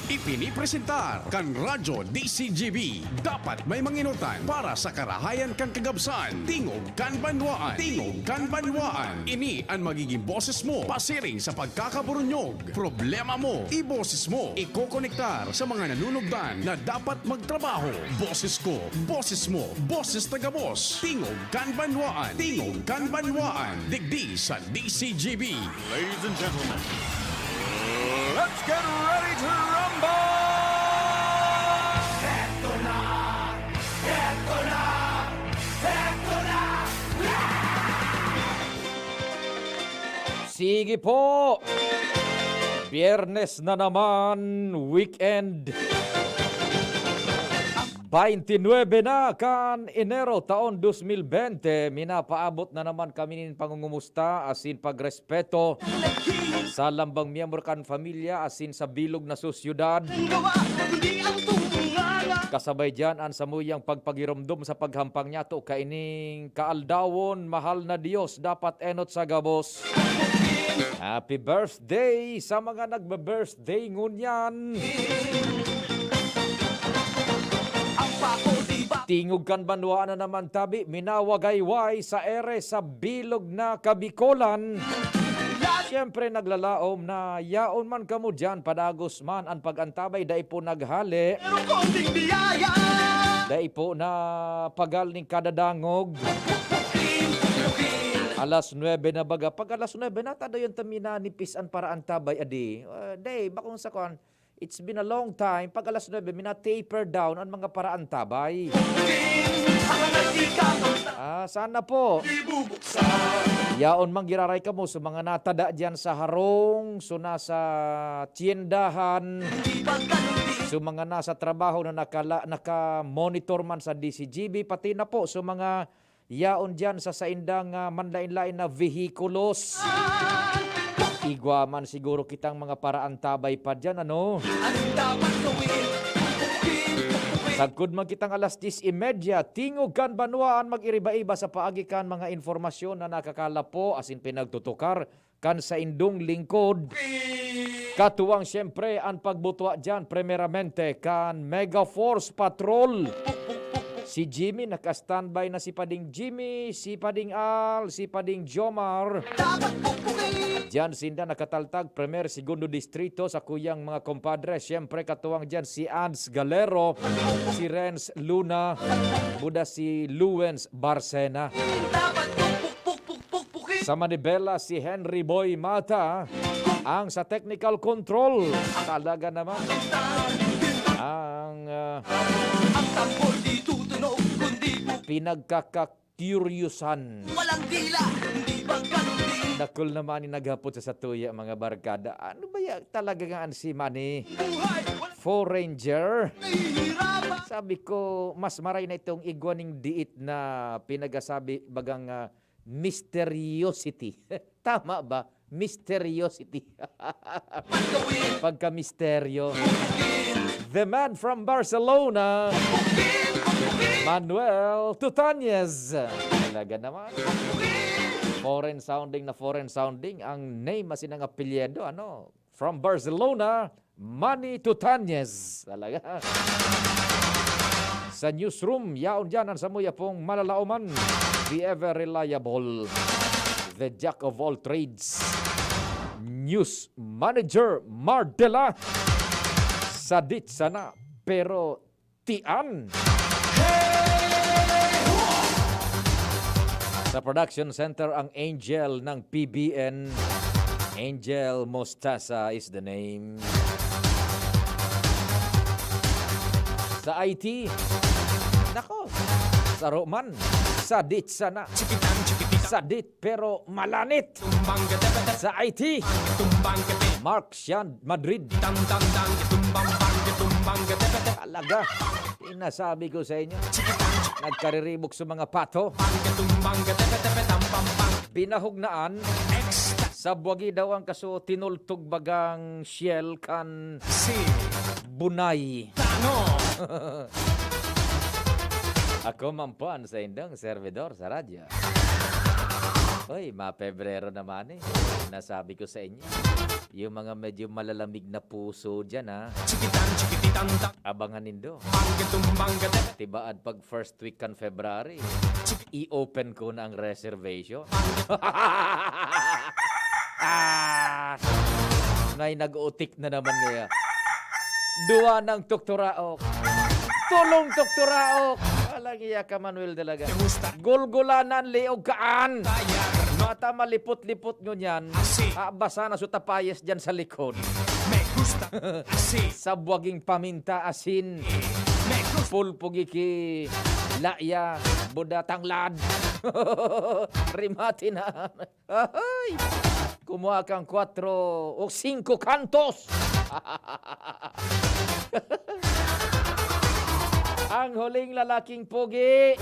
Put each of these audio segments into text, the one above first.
Ipinipresentar kan Radyo DCGB. Dapat may manginutan para sa karahayan kang kagabsan. Tingog kan banwaan. Tingog kan banwaan. Ini ang magiging boses mo pasiring sa pagkakaburunyog. Problema mo, iboses mo. Ikokonektar sa mga nanunugdan na dapat magtrabaho. Boses ko, boses mo, boses taga-boss. Tingog kan banwaan. Tingog kan banwaan. Digdi sa DCGB. Ladies and gentlemen, let's get ready to rumble! Sige po! Biyernes na naman, weekend. 29 na kan Enero taon 2020, minapaabot na naman kami nin pangungumusta asin pagrespeto sa lambang miyembro kan familia asin sa bilog na susyudad. Kasabay dyan ang samuyang pagpagiromdom sa paghampang niya to kaining kaaldawon, mahal na Diyos, dapat enot sa gabos. Happy birthday sa mga nagbe-birthday ngunyan. Tingog kan banwaan na naman tabi, minawagayway sa ere sa bilog na Kabikolan. Siyempre naglalaom na yaon man kamo dyan, padagos man ang pagantabay, dai po naghali. Dai po na pagal ning kadadangog. Alas 9 na baga. Pag alas 9 na, tada yung tamina nipis ang paraan tabay, adi. Day, bakong sa kon, it's been a long time. Pag alas 9, mina-taper down ang mga paraan tabay. Sana po. Yaon mang giraray ka mo sa mga natada dyan sa harong, so nasa tiendahan, so mga nasa trabaho na naka-monitor man sa DCGB, pati na po so mga yaon dyan sa saindang manlain-lain na vehikulos. Igwa man siguro kitang mga paraan tabay pa dyan, ano? Sagkod man kitang alas 10:30, tingog kan banwaan mag-iriba-iba sa paagikan mga informasyon na nakakalapo asin pinagtutukar kan sa indong lingkod. Katuwang siyempre ang pagbutwa dyan primeramente kan Mega Force Patrol. Si Jimmy, naka-standby na si Pading Jimmy, si Pading Al, si Pading Jomar. Diyan sinda nakataltag, Premier, Segundo Distrito sa kuyang mga kompadre. Siyempre katuwang dyan si Ads Galero, si Renz Luna, buda si Luwens Barcena. Sa Manibela, si Henry Boy Mata, ang sa technical control. Talaga naman. Ang pinagkaka-curiousan. Walang dila, hindi ba ganun din? Nakul naman ni naghapot sa satuya mga barkada. Ano ba ya talaga nga si Manny? Foreigner. Sabi ko, mas maray na itong igwaning diit na pinagasabi bagang mysteriosity. Tama ba? Mysteriosity. Pagka-misteryo. The man from Barcelona, Manuel Tutanez. Talaga naman. Foreign sounding ang name asin ang apelyido, ano? From Barcelona, Manny Tutanez. Talaga. Sa newsroom, yaon dyan ang samuya pong malalauman. The ever reliable, the jack of all trades, news manager Mardela. Sadit sana, pero tian. Sa production center ang angel ng PBN. Angel Mostasa is the name. Sa IT, nako, sa Roman, sadit sana. Sadit pero malanit. Sa IT, Mark Sian Madrid. Talaga, inasabi ko sa inyo, nagkariribok sa mga pato. Binahugnaan, sa buwagi daw ang kaso tinultog bagang shell kan bunay. Ako mampuan sa indang servidor sa radyo. Hoy, Pebrero naman eh. Nasabi ko sa inyo. Yung mga medyo malalamig na puso dyan ha. Abangan nindo. Tibaan pag first week kan February. I-open ko na ang reservation. Ngay nag-utik na naman ngaya. Duwa ng Tukturaok. Tulong Tukturaok. Alagi ka Manuel talaga. Gulgulanan liog kaan. Mata malipot-lipot nyo yan. Basa na sutapayas dyan sa likod. Sabwaging paminta asin. Pulpugiki. Laya. Buda tanglad. Rimati na. Ay. Kumuha kang 4 o 5 kantos. Ang huling lalaking pugi.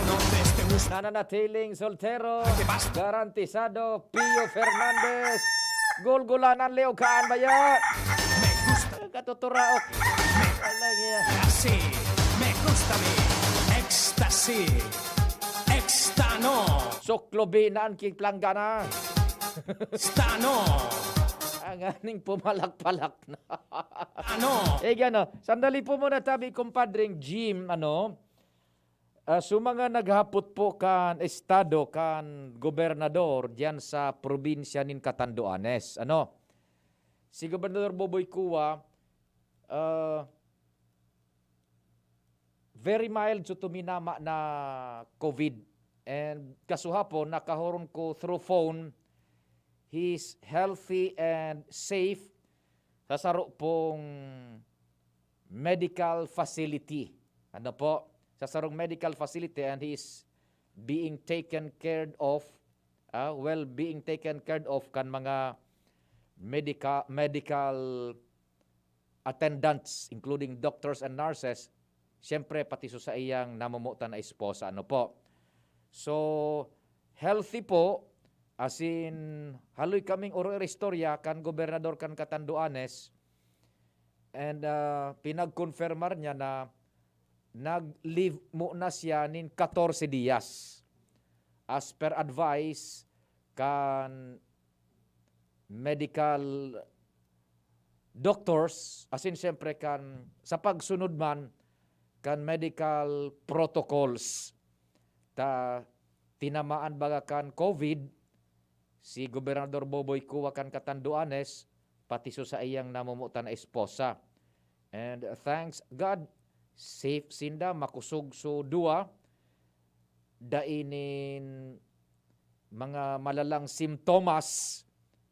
Nananatiling soltero. Garantisado. Pio Fernandez. Gulgulanan Leo Kaan Baya. Katuturaok. Me gusta mi ecstasy. Extano. Soklobi na ang kiplanggana. Stano. Ang aning pumalak-palak na. Ano? Gano, sandali po muna tabi, kumpadring Jim, so mga naghapot po kan estado, kan gobernador diyan sa probinsya nin Catanduanes. Si Gobernador Boboy Cuba, very mild so tuminama na COVID. And kasuhapon, nakahoron ko through phone, he's healthy and safe sa saro pong medical facility. Sa sarong medical facility, and he is being taken care of, being taken care of kan mga medical attendants, including doctors and nurses, siyempre pati sa iyang namumutan na esposa. So, healthy po, as in, haloy kaming istorya kan gobernador kan Catanduanes, and pinag-confirmar niya na nag-leave muna siya nin 14 dias. As per advice kan medical doctors, as in siyempre kan sa pagsunod man kan medical protocols. Tinamaan baga kan COVID, si Gobernador Boboy Cuba kan Catanduanes, pati sa iyang namumutan na esposa. And thanks God, safe sinda, makusog so dua, dainin mga malalang simptomas,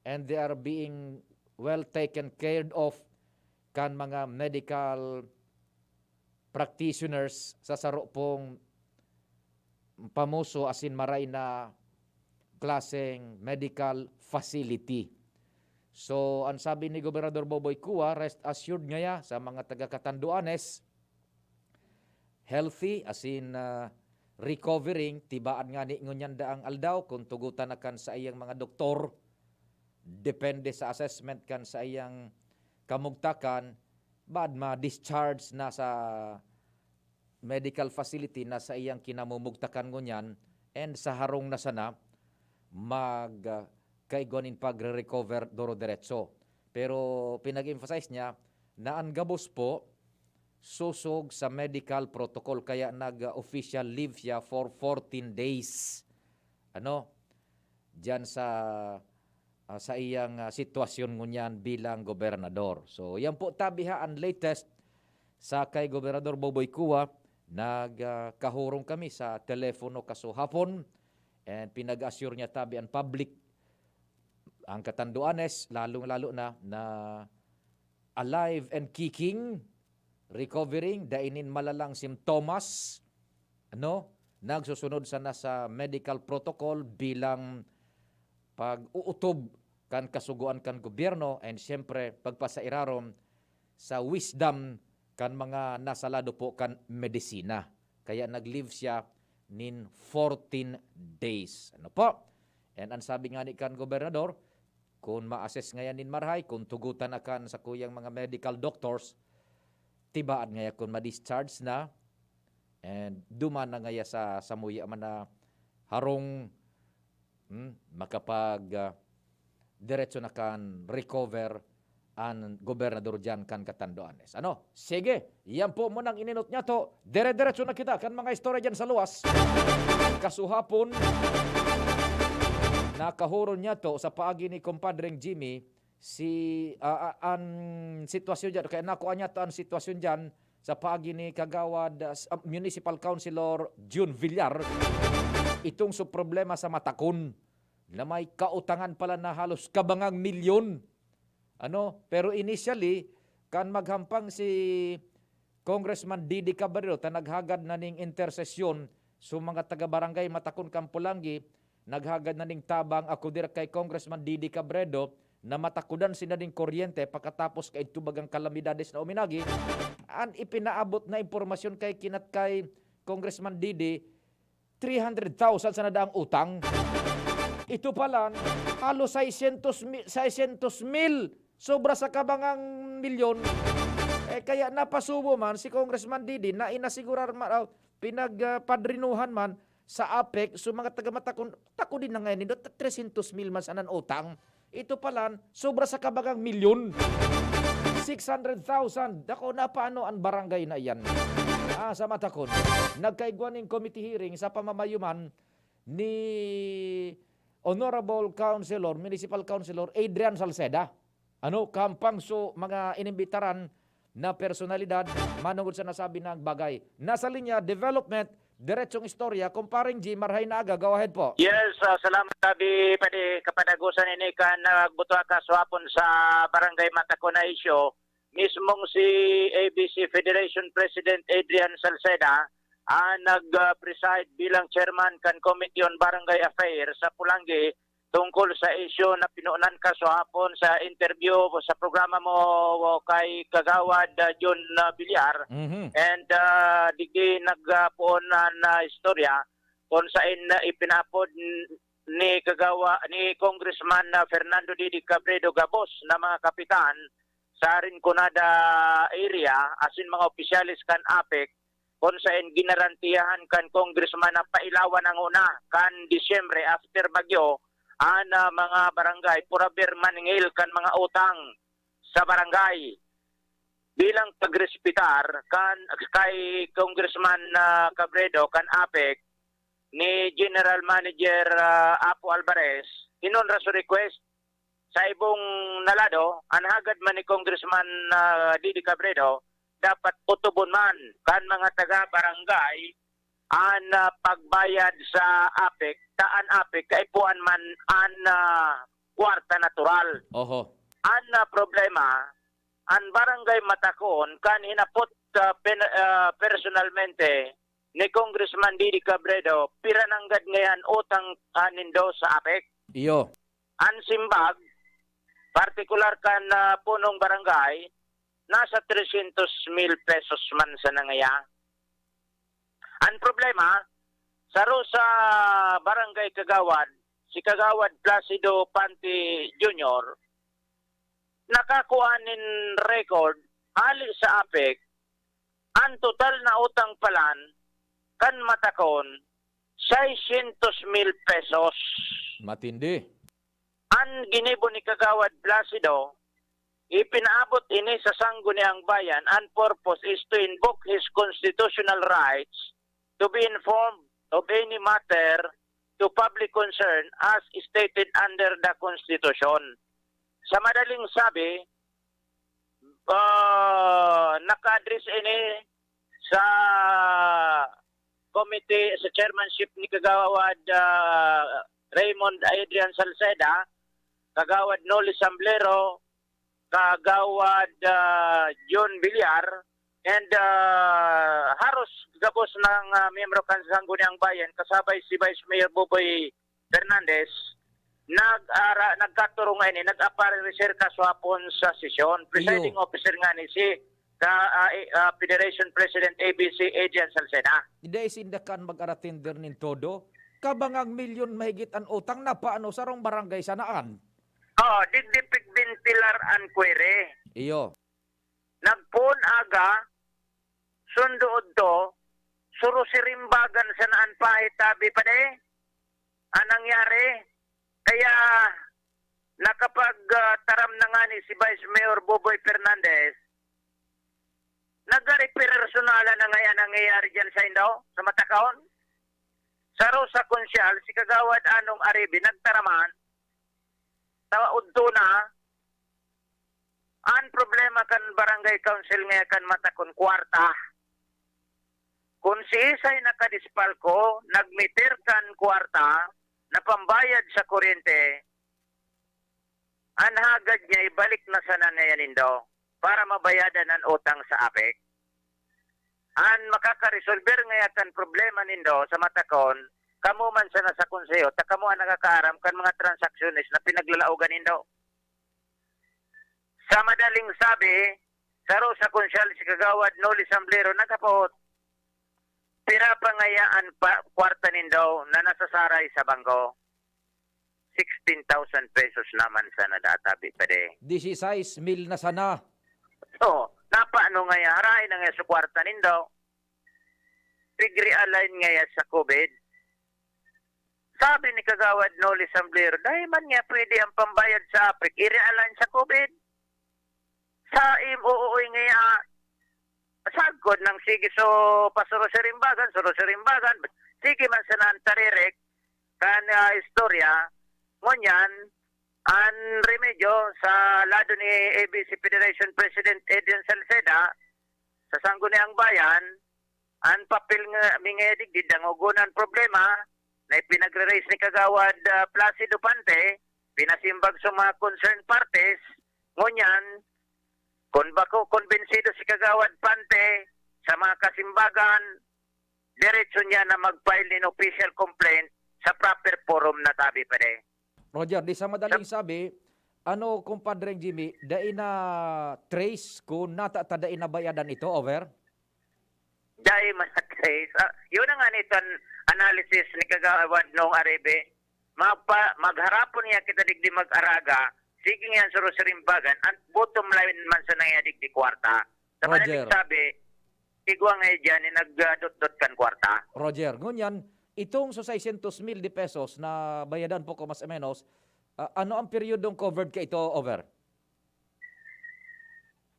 and they are being well taken care of kan mga medical practitioners sa saro pong pamuso asin maray na klaseng medical facility. So, ang sabi ni Gobernador Boboy Cuba, rest assured ngaya sa mga taga-Catanduanes, healthy, as in recovering, tibaan nga ni ngunyan daang aldaw, kung tugutan na kan sa iyang mga doktor, depende sa assessment kan sa iyang kamugtakan, bad ma-discharge na sa medical facility na sa iyang kinamumugtakan ngunyan, and sa harong na sana, kaigonin pagre-recover doro-diretso. Pero pinag-emphasize niya na ang gabos po susog sa medical protocol, kaya nag-official leave siya for 14 days. Diyan sa iyang sitwasyon ngunyan bilang gobernador. So yan po tabiha ang latest sa kay Gobernador Boboy Cuba. Nagkahurong kami sa telepono kasuhapon, and pinag-assure niya tabi ang public, ang Catanduanes, lalong-lalo na alive and kicking, recovering, dainin malalang simptomas, nagsusunod sana sa medical protocol bilang pag-uutob kan kasuguan kan gobyerno, and siyempre pagpasairarom sa wisdom kan mga nasalado po kan medisina. Kaya nag-live siya nin 14 days. And ang sabi nga ni kan gobernador, kung ma-assess ngayon nin marhay, kung tugutan akan sa kuyang mga medical doctors, tibaan ngaya kung ma-discharge na, and duman na ngaya sa muya man na harong makapag diretso na kan recover ang gobernador dyan kan Catanduanes. Ano? Sige, yan po munang ininot niya to. Dire-diretso na kita kan mga istorya dyan sa luwas. Kasuhapon, nakahuron niya to sa paagi ni kumpadreng Jimmy ang sitwasyon dyan. Kaya nakuha niya to ang sitwasyon dyan sa paagi ni Kagawad Municipal Councilor June Villar. Itong problema sa Matakon na may kautangan pala na halos kabangang milyon. Pero initially, kan maghampang si Congressman Didi Cabredo, naghagad na ning intersesyon sa mga taga-barangay Matakon, Kampulangi, naghagad na ning tabang ako dir kay Congressman Didi Cabredo na matakudan sina ding kuryente pagkatapos kay tubagang kalamidades na uminagi. Ang ipinaabot na impormasyon kay kinat kay Congressman Didi, 300,000 sa nadaang utang. Ito pala, halos 600 mil, sobra sa kabangang milyon. Kaya napasubo man si Congressman Didi na inasigurar man, pinagpadrinuhan man sa APEC, so mga taga-Matakon, tako din na ngayon, 300 mil man sanan utang. Ito pala, sobra sa kabangang milyon. 600,000. Dako na paano ang barangay na iyan? Sa Matakon. Nagkaigwan ng committee hearing sa pamamayuman ni Honorable Councilor, Municipal Councilor Adrian Salceda. Kampang mga inimbitaran na personalidad, manungod sa nasabi ng bagay. Nasa linya, development, diretsong istorya, kumparing G. Marhay na aga. Go ahead po. Yes, salamat tabi pwede kapadagusan ini kan nagbutua ka swapon sa Barangay Matakon na isyo. Mismong si ABC Federation President Adrian Salceda nag-preside bilang chairman kan Committee on Barangay Affairs sa Pulangi tungkol sa isyu na pinuunan ka so hapon sa interview sa programa mo kay Kagawad John Villar. And digi nagpuon na istorya kung saan ipinapod ni Congressman Fernando Didi Cabredo Gabos na mga kapitan sa Rinconada area asin mga opisyalis kan APEC kung saan ginarantiyahan kan congressman na pailawan ang una kan Disyembre after bagyo mga barangay puraber maningil kan mga utang sa barangay bilang pagrespitar kan kay Congressman Cabredo kan APEC ni General Manager Apo Alvarez inon raso request sa ibong nalado anhagad man ni Congressman Didi Cabredo dapat utubon man kan mga taga-barangay ang pagbayad sa APEC, taan APEC, kaipuan man ang kwarta natural. Oho. Ang problema, ang barangay Matakon, kan hinapot personalmente ni Congressman Didi Cabredo, pirananggad ngayon utang nindo sa APEC. Iyo. Ang simbag, partikular kan punong barangay, nasa 300 mil pesos man sa nangaya. Ang problema, sa barangay Kagawad, si Kagawad Placido Panti Jr., nakakuha nin record, hali sa APEC, ang total na utang palan, kan Matakon, 600 mil pesos. Matindi. Ang ginibo ni Kagawad Placido, ipinaabot ini sa sangguniang bayan and purpose is to invoke his constitutional rights to be informed of any matter to public concern as stated under the Constitution. Sa madaling sabi, naka-address ini sa committee, sa chairmanship ni Kagawad Raymond Adrian Salceda, Kagawad Noli Samblero, Kagawad John Villar, and haros gabos ng miyembro kan sa Sangguniang Bayan, kasabay si Vice Mayor Boboy Fernandez, nagkaturo nga ini, nag-aparecer kaswapon sa sesyon. Presiding officer nga ni si Federation President ABC Adrian Salceda. Hindi sindakan mag-aratinder nin todo, kabangang milyon mahigit ang utang na paano sa rong barangay sanaan? Digdipig din Pilar and Quere. Iyo. Nagpun aga, sunduod to, suro sirimbagan sa naan pahit tabi pa de. Anong nangyari? Kaya nakapag-taram na nga ni si Vice Mayor Boboy Fernandez, nag-repersonala na ngayon nangyayari dyan sa Indo, sa Matakaon. Sa Rosa Consial, si Kagawad Anong Aribi, nagtaraman, tawaudto na, ang problema kan barangay council ngayon kan Matakon, kwarta. Kung si Isay nakadispal ko, nagmeter kan kwarta, na pambayad sa kuryente, ang hagad niya ibalik na sa nanayanin daw para mabayadan ang utang sa APEC. Ang makakaresolver ngayon kan problema nindo sa Matakon, kamo man sa nasa konseyo, kamo ang nakakaaram kan mga transactionist na pinaglalaugan nindo. Sa madaling sabi, sa Rosa Consial si Kagawad Noli Samblero nagkapot. Pira pangayaan kwarta nindo na nasasaray sa bangko. 16,000 pesos naman sana databi pa de. 16 mil na sana. So, napaano nga haray na nga sa kwarta nindo. Pigre-align nga sa COVID. Sabi ni Kagawad Noli Samblero, dahil man nga pwede ang pambayad sa APEC, i-realign sa COVID. Sa MOOI nga sagod ng sige so pasuro sa rimbagan, sige man sa nantarirek kan istorya, ngunyan, ang remedyo sa lado ni ABC Federation President Adrian Salceda sa Sangguniang Bayan, ang papel nga mingedik di dangugunan problema na ipinagre-raise ni Kagawad Placido Pante, pinasimbag sa mga concerned parties, ngunyan, kung bako konbensido si Kagawad Pante sa mga kasimbagan, diretso niya na mag-file ng official complaint sa proper forum na tabi pa de. Roger, di sa madaling sabi, ano kumpadreng Jimmy, dai na trace kung dai na bayadan ito, over? Dahil man na trace. Yun ang nga nito analysis ni Kagawad noong Arebe. Magharapon niya kita digdi mag-araga, sige nga sa Rosarimbagan, at bottom line man sa nangyayari di kwarta. Sa madaling sabi, igwa nga dyan, nagdot-dot kan kwarta. Roger, ngunyan, itong sa 600 mil de pesos na bayadan po ko mas o menos, ano ang periodong covered ka ito, over?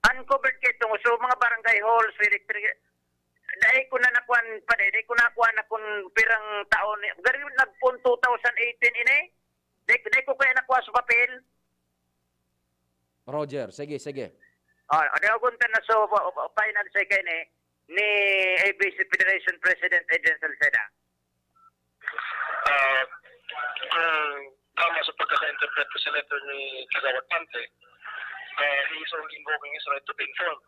Uncovered ka itong so mga barangay halls, electric, dahil ko na nakuhan pa dahil ko nakuha na kung pirang taon, gano'n nagpun 2018 ini, dahil ko kaya nakuha sa papel. Roger, sige. Ano gunta na so final say kay ni ABC Federation President Adrian Salceda. Kung tama sa pagkaka-interpret ko sa letter ni Kagawad Pante, he is only invoking his right to be informed.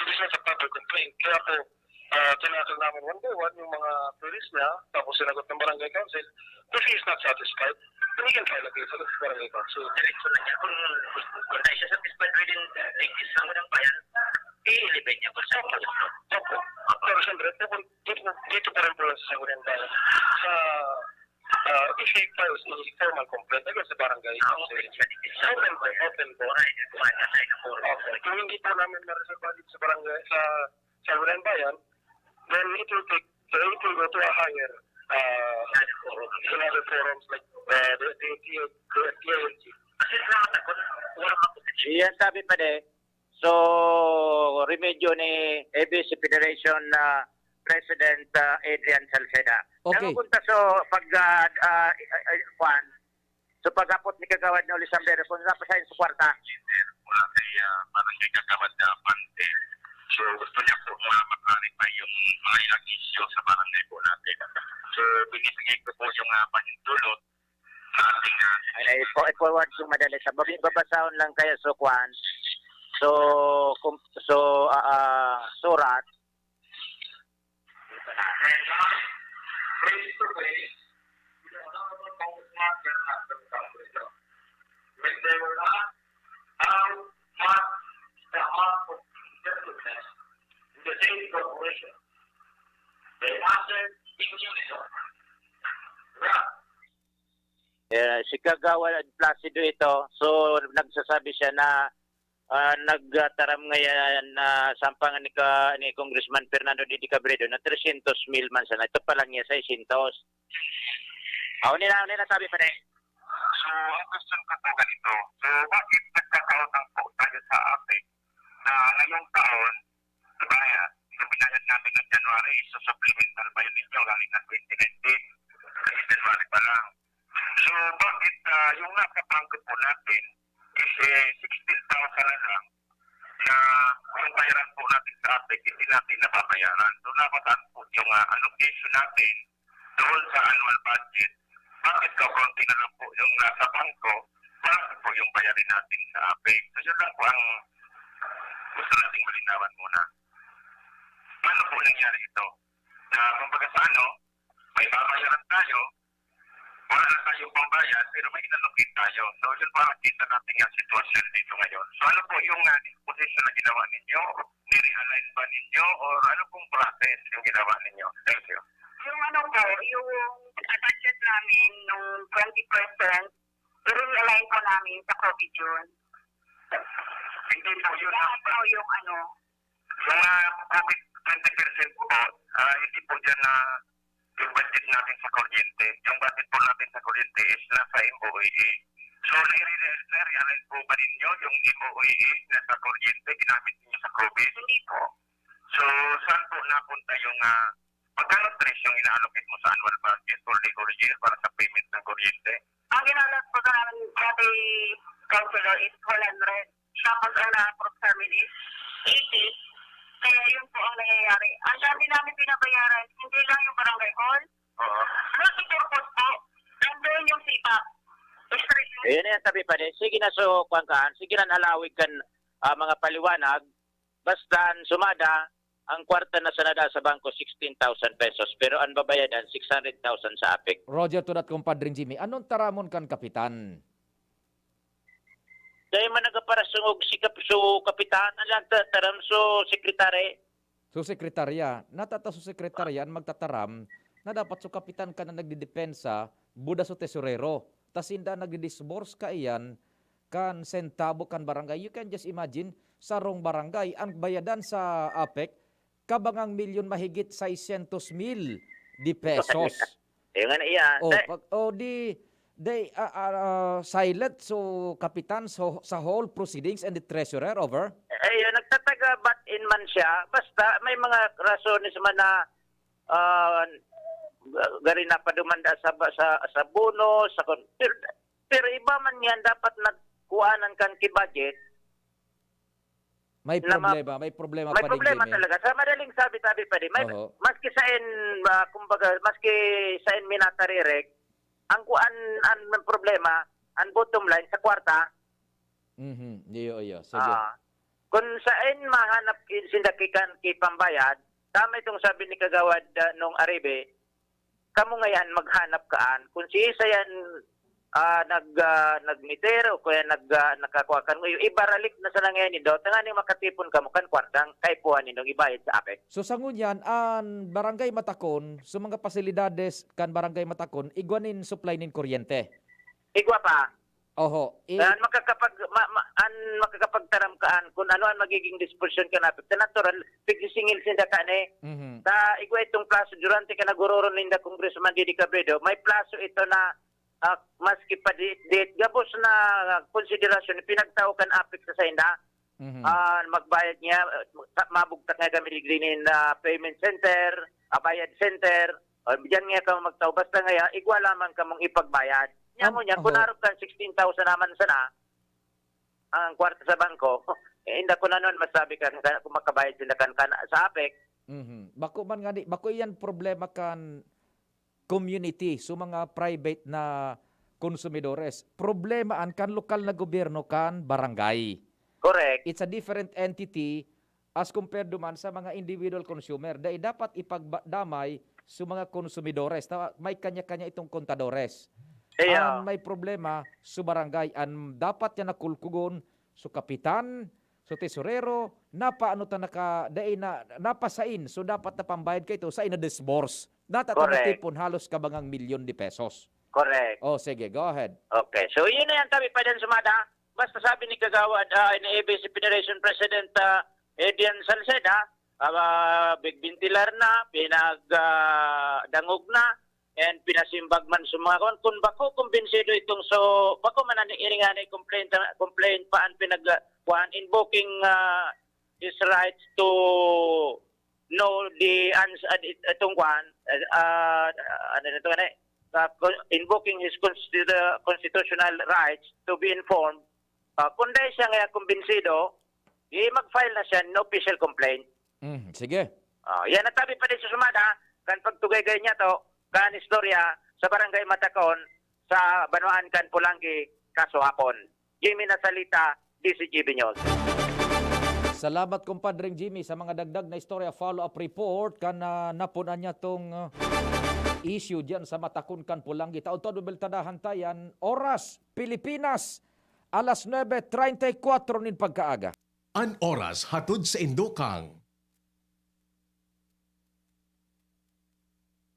It is not a public complaint. Kaya po, tinakal namin one by one yung mga queries niya, tapos sinagot ng barangay council. If he is not satisfied, then he can file a case sa barangay council. Diretso na niya. Kung tayo siya satisfied within this lang ng bayan, i-elevate niya po sa pagkakas. Opo. Pero siyempre, dito pa rin po sa Sangguniang Bayan. If he files a formal complaint against the barangay council, open po. Kung hindi po namin ma-resolve sa barangay, sa Sangguniang Bayan, then it will go to a higher other forums like the TLG. Yan sabi pa de, so remedyo ni ABC Federation President Adrian Salceda. Okay. Nangupunta so pag-apot ni Kagawad na Olisambero kung napasahin sa kwarta. Kaya parang may Kagawad na Pante. So gusto niya po ma-clarify yung mga ilang issue sa barangay po natin. So binibigay ko po yung panintulot sa ating I-forward yung madali sa babasahon lang kaya so kwan. Surat. Si Kagawad Placido ito, so nagsasabi siya na nagtaram ngayon na sampangan ni Congressman Fernando Didi Cabredo na 300 mil man sana. Ito pa lang niya 600. Nila sabi pa rin. So So, ang question ko po ganito. So, bakit nagkakautang po tayo sa APEC na ngayong taon, diba, yung binayad namin ng January, so supplemental ba yun ninyo galing ng 2019? Kasi January pa lang. So, bakit yung nakapangko po natin is 16,000 na lang na yung bayaran po natin sa APEC, hindi natin nababayaran. So, nabataan po yung allocation natin doon sa annual budget. Bakit kaunti na lang po yung nasa bangko para po yung bayarin natin sa APEC? So, yun lang po ang gusto nating malinawan muna. Paano po nangyari ito? Na kumbaga sa may babayaran tayo, wala na tayong pambayad, pero may inalocate tayo. So, yun po ang kita natin yung sitwasyon dito ngayon. So, ano po yung disposition na ginawa ninyo? Ni-realize ba ninyo? Or ano pong process yung ginawa ninyo? Thank you. Yung yung budget namin nung 20%, i-realign ko namin sa COVID yun. Hindi po yun. Lahat po yung Mga COVID 20% po, hindi po dyan na yung budget natin sa kuryente. Yung budget po natin sa kuryente is nasa MOAA. So, na-realize po ba ninyo yung MOAA na sa kuryente ginamit niyo sa COVID? hindi po. So, saan po napunta yung magkano tres yung ina-allocate mo sa annual budget for the whole year para sa payment ng kuryente? Ang ginalas po namin dati councilor is 100. Tapos ang na-approve sa amin is 80. Kaya yun po ang nangyayari. Ang dami namin binabayaran, hindi lang yung barangay hall. Oo. Multi-purpose po. Nandun yung sipa. Ayun na yan, sabi pa din. Sige na, so, kuwangkaan. Sige na, nalawig kan mga paliwanag. Basta sumada, ang kwarta na sanada sa bangko, 16,000 pesos. Pero ang babayadan, 600,000 sa APEC. Roger to that, kumpadring Jimmy. Anong taramon kan kapitan? Dahil man nagaparasungog si kapitan, alang taram so sekretary. So sekretarya, natata so sekretarya magtataram na dapat so kapitan ka na nagdidepensa, buda so tesorero. Tas inda nagdidisburse ka iyan kan sentabo kan barangay. You can just imagine sa rong barangay ang bayadan sa APEC kabangang milyon mahigit 600,000 di pesos. Yung nga na iyan. They silent so kapitan so sa whole proceedings and the treasurer over. Ayun, nagtataga bat in man siya. Basta may mga rasones man na gari na padumanda sa bonus, pero iba man yan dapat nagkuhanan kan ki-budget. May problema May pa din problema Jimmy. talaga. Sa madaling sabi pa din, may maski sa maski sa minatarirek, ang problema, ang bottom line sa kwarta. Iyo. Sige. Kung saan mahanap sindakikan pambayad, tama itong sabi ni Kagawad nung Aribe, kamo ngayon maghanap kaan. Kung si isa yan nagmeter o kaya nakakuha kan ngayon, ibaralik na sa nangyayari nito, tanganing makatipon kamo kan kwartang kaipuhan nindong ibayad sa APEC. So sa ngunyan, ang barangay Matakon, sa mga pasilidades kan barangay Matakon, igwanin supply nin kuryente. Igwa pa. Oho. Makakapagtaram kaan kung ano ang magiging disposition ka na. Sa natural, pigsisingil sinda ka ni. Ta igwa itong plaso, durante ka naguroro ninda Congressman Didi Cabredo, may plaso ito na maski pa date gabos na konsiderasyon pinagtawakan APEC sa inda. Magbayad niya, mabugtak nga kami din na payment center, bayad center, diyan nga ka magtaw. Basta nga, igwa lamang ka mong ipagbayad. Niya mo niya, kung naroon ka 16,000 naman sana, ang kwarta sa bangko, hindi ko na noon masabi ka kung makabayad sila kan sa APEC. Bako man nga bako iyan problema kan community, so mga private na konsumidores. Problema kan lokal na gobyerno kan barangay. Correct. It's a different entity as compared duman sa mga individual consumer. Dahil dapat ipagdamay sa mga konsumidores. May kanya-kanya itong kontadores. Ang may problema sa barangay, ang dapat yan nakulkugon so kapitan, so tesorero, napaano ta napasain, so dapat na pambayad ka ito sa ina-disburse. Natatanatipon halos kabangang milyon di pesos. Correct. Oh, sige, go ahead. Okay, so yun na yan tabi pa din sumada. Basta sabi ni Kagawad, ni ABC Federation President Adrian Salceda, big bintilar na, pinagdangog na, and pinasimbag man sumakon kung bako kumbinsido itong so bako man ani iringani complaint paan pinagkuan invoking his rights to know the answer itong kuan ano nito ani invoking his constitutional rights to be informed kung dahil siya nga kumbinsido mag-file na siya no official complaint. Sige. Yan ang tabi pa din sa sumada kan pagtugay-gay niya to kan istorya sa barangay Matacon sa Banuan kan Pulangi Kasuhapon. Jimmy Nasalita, DCGB News. Salamat kumpadring Jimmy sa mga dagdag na istorya follow-up report kan napunan niya tong issue diyan sa Matacon kan Pulangi. Taon-taon beltadahan tayan oras Pilipinas alas 9:34 nin pagkaaga. An oras hatod sa Indokang.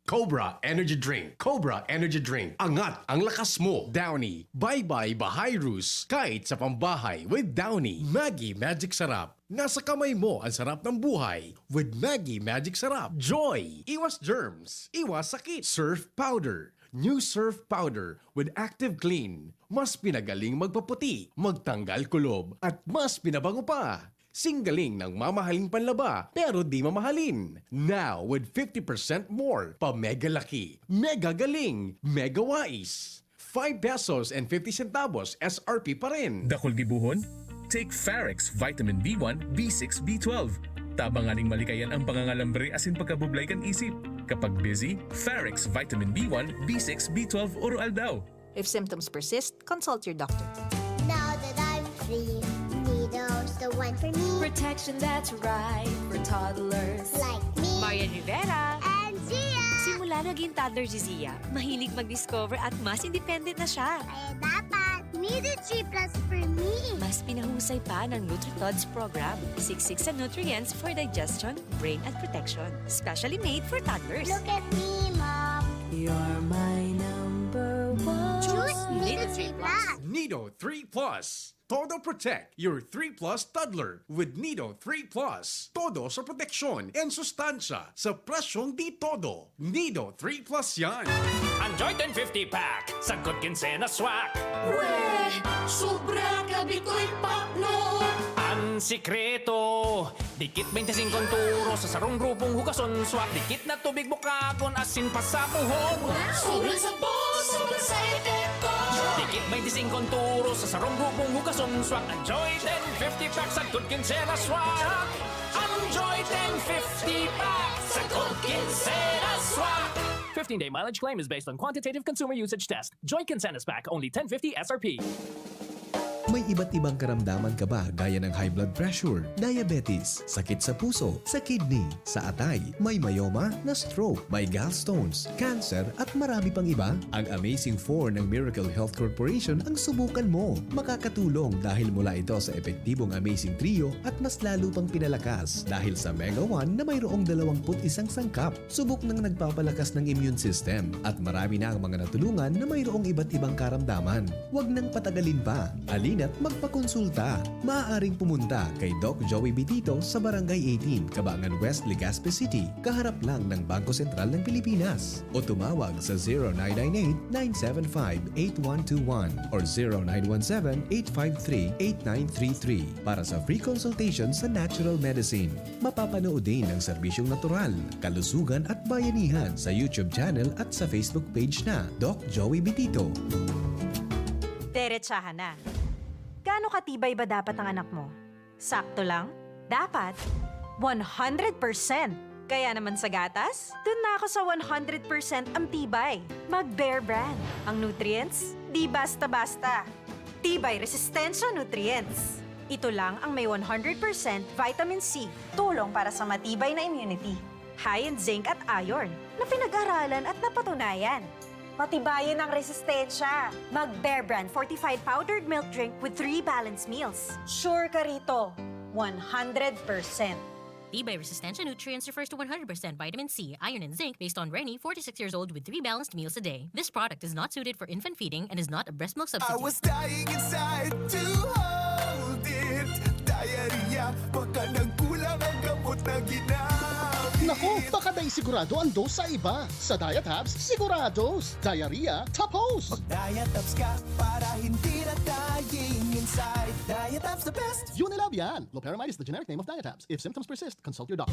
Cobra Energy Drink. Cobra Energy Drink. Angat ang lakas mo. Downy. Bye-bye Bahayrus. Kahit sa pambahay with Downy. Maggie Magic Sarap. Nasa kamay mo ang sarap ng buhay with Maggie Magic Sarap. Joy. Iwas germs. Iwas sakit. Surf Powder. New Surf Powder with Active Clean. Mas pinagaling magpaputi, magtanggal kulob, at mas pinabango pa. Singgaling ng mamahaling panlaba pero di mamahalin. Now with 50% more pa mega laki, mega galing, mega wais. 5 pesos and 50 centavos SRP pa rin. Dakol gibuhon? Take Farex Vitamin B1, B6, B12. Tabanganing malikayan ang pangangalambre asin pagkabublay kan isip. Kapag busy, Farex Vitamin B1, B6, B12 oral daw. If symptoms persist, consult your doctor. Now that I'm free, Nido's the one for me. Protection that's right for toddlers. Like me Marian Rivera. and Zia. Simula naging toddler si Zia, mahilig mag-discover at mas independent na siya. Kaya dapat Nido 3 Plus for me. Mas pinahusay pa ng NutriTods program. Siksik sa nutrients for digestion, brain at protection. Specially made for toddlers. Look at me, Mom. You're my number one. Choose Nido 3 Plus. Nido 3 Plus. Todo protect your 3 Plus toddler with Nido 3 Plus. Todo sa proteksyon and sustansya sa presyong di todo. Nido 3 Plus yan. Enjoy 1050 pack sa Good Kinsena Swak. Weh, sobra gabi ko'y pakno. Ang sikreto, dikit 25 turo sa sarong grupong hugason swak. Dikit na tubig bukagon asin pa sa puhon. Sobrang sabos, sobrang sa epekto. Dikit 25 turo sa sarong grupong hugason swak. Enjoy 1050 pack sa Good Kinsena Swak. Enjoy 1050 pack sa Good Kinsena Swak. 15-day mileage claim is based on quantitative consumer usage test. Joy Kinsenas Pack, only 1050 SRP. May iba't ibang karamdaman ka ba gaya ng high blood pressure, diabetes, sakit sa puso, sa kidney, sa atay, may myoma, na stroke, may gallstones, cancer at marami pang iba? Ang Amazing 4 ng Miracle Health Corporation ang subukan mo. Makakatulong dahil mula ito sa epektibong Amazing Trio at mas lalo pang pinalakas dahil sa Mega 1 na mayroong 21 sangkap. Subok ng nagpapalakas ng immune system at marami na ang mga natulungan na mayroong iba't ibang karamdaman. Huwag nang patagalin pa. Alina't magpakonsulta. Maaaring pumunta kay Doc Joey Bitito sa Barangay 18, Cabangan West, Legazpi City, kaharap lang ng Bangko Sentral ng Pilipinas. O tumawag sa 0998-975-8121 or 0917-853-8933 para sa free consultation sa natural medicine. Mapapanood din ang serbisyong natural, kalusugan at bayanihan sa YouTube channel at sa Facebook page na Doc Joey Bitito. Diretsahan na. Gaano katibay ba dapat ang anak mo? Sakto lang? Dapat 100%. Kaya naman sa gatas, dun na ako sa 100% ang tibay. Mag-Bear Brand. Ang nutrients, di basta-basta. Tibay Resistensya Nutrients. Ito lang ang may 100% vitamin C, tulong para sa matibay na immunity. High in zinc at iron, na pinag-aralan at napatunayan. Matibayin ang resistensya. Mag-Bear Brand Fortified Powdered Milk Drink with 3 balanced meals. Sure ka rito, 100%. Tibay Resistensya Nutrients refers to 100% vitamin C, iron, and zinc based on Rennie, 46 years old with 3 balanced meals a day. This product is not suited for infant feeding and is not a breast milk substitute. I was dying inside to hold it. Diarrhea, baka nagkulang ang gamot na ginamit. Nako, baka dahil sigurado ang dose sa iba. Sa Diet Tabs, sigurados. Diarrhea, tapos. Diet Tabs ka para hindi na dying inside. Diet Tabs the best. Unilab yan. Loperamide is the generic name of Diet Tabs. If symptoms persist, consult your doctor.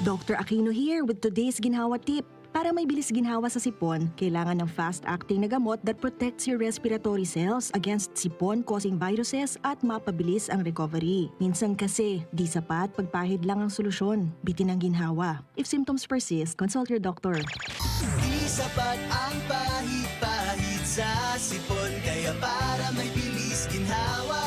Dr. Aquino here with today's ginhawa tip. Para may bilis ginhawa sa sipon, kailangan ng fast-acting na gamot that protects your respiratory cells against sipon-causing viruses at mapabilis ang recovery. Minsan kasi, di sapat pagpahid lang ang solusyon. Bitin ang ginhawa. If symptoms persist, consult your doctor. Di sapat ang pahit-pahit sa sipon, kaya para may bilis ginhawa,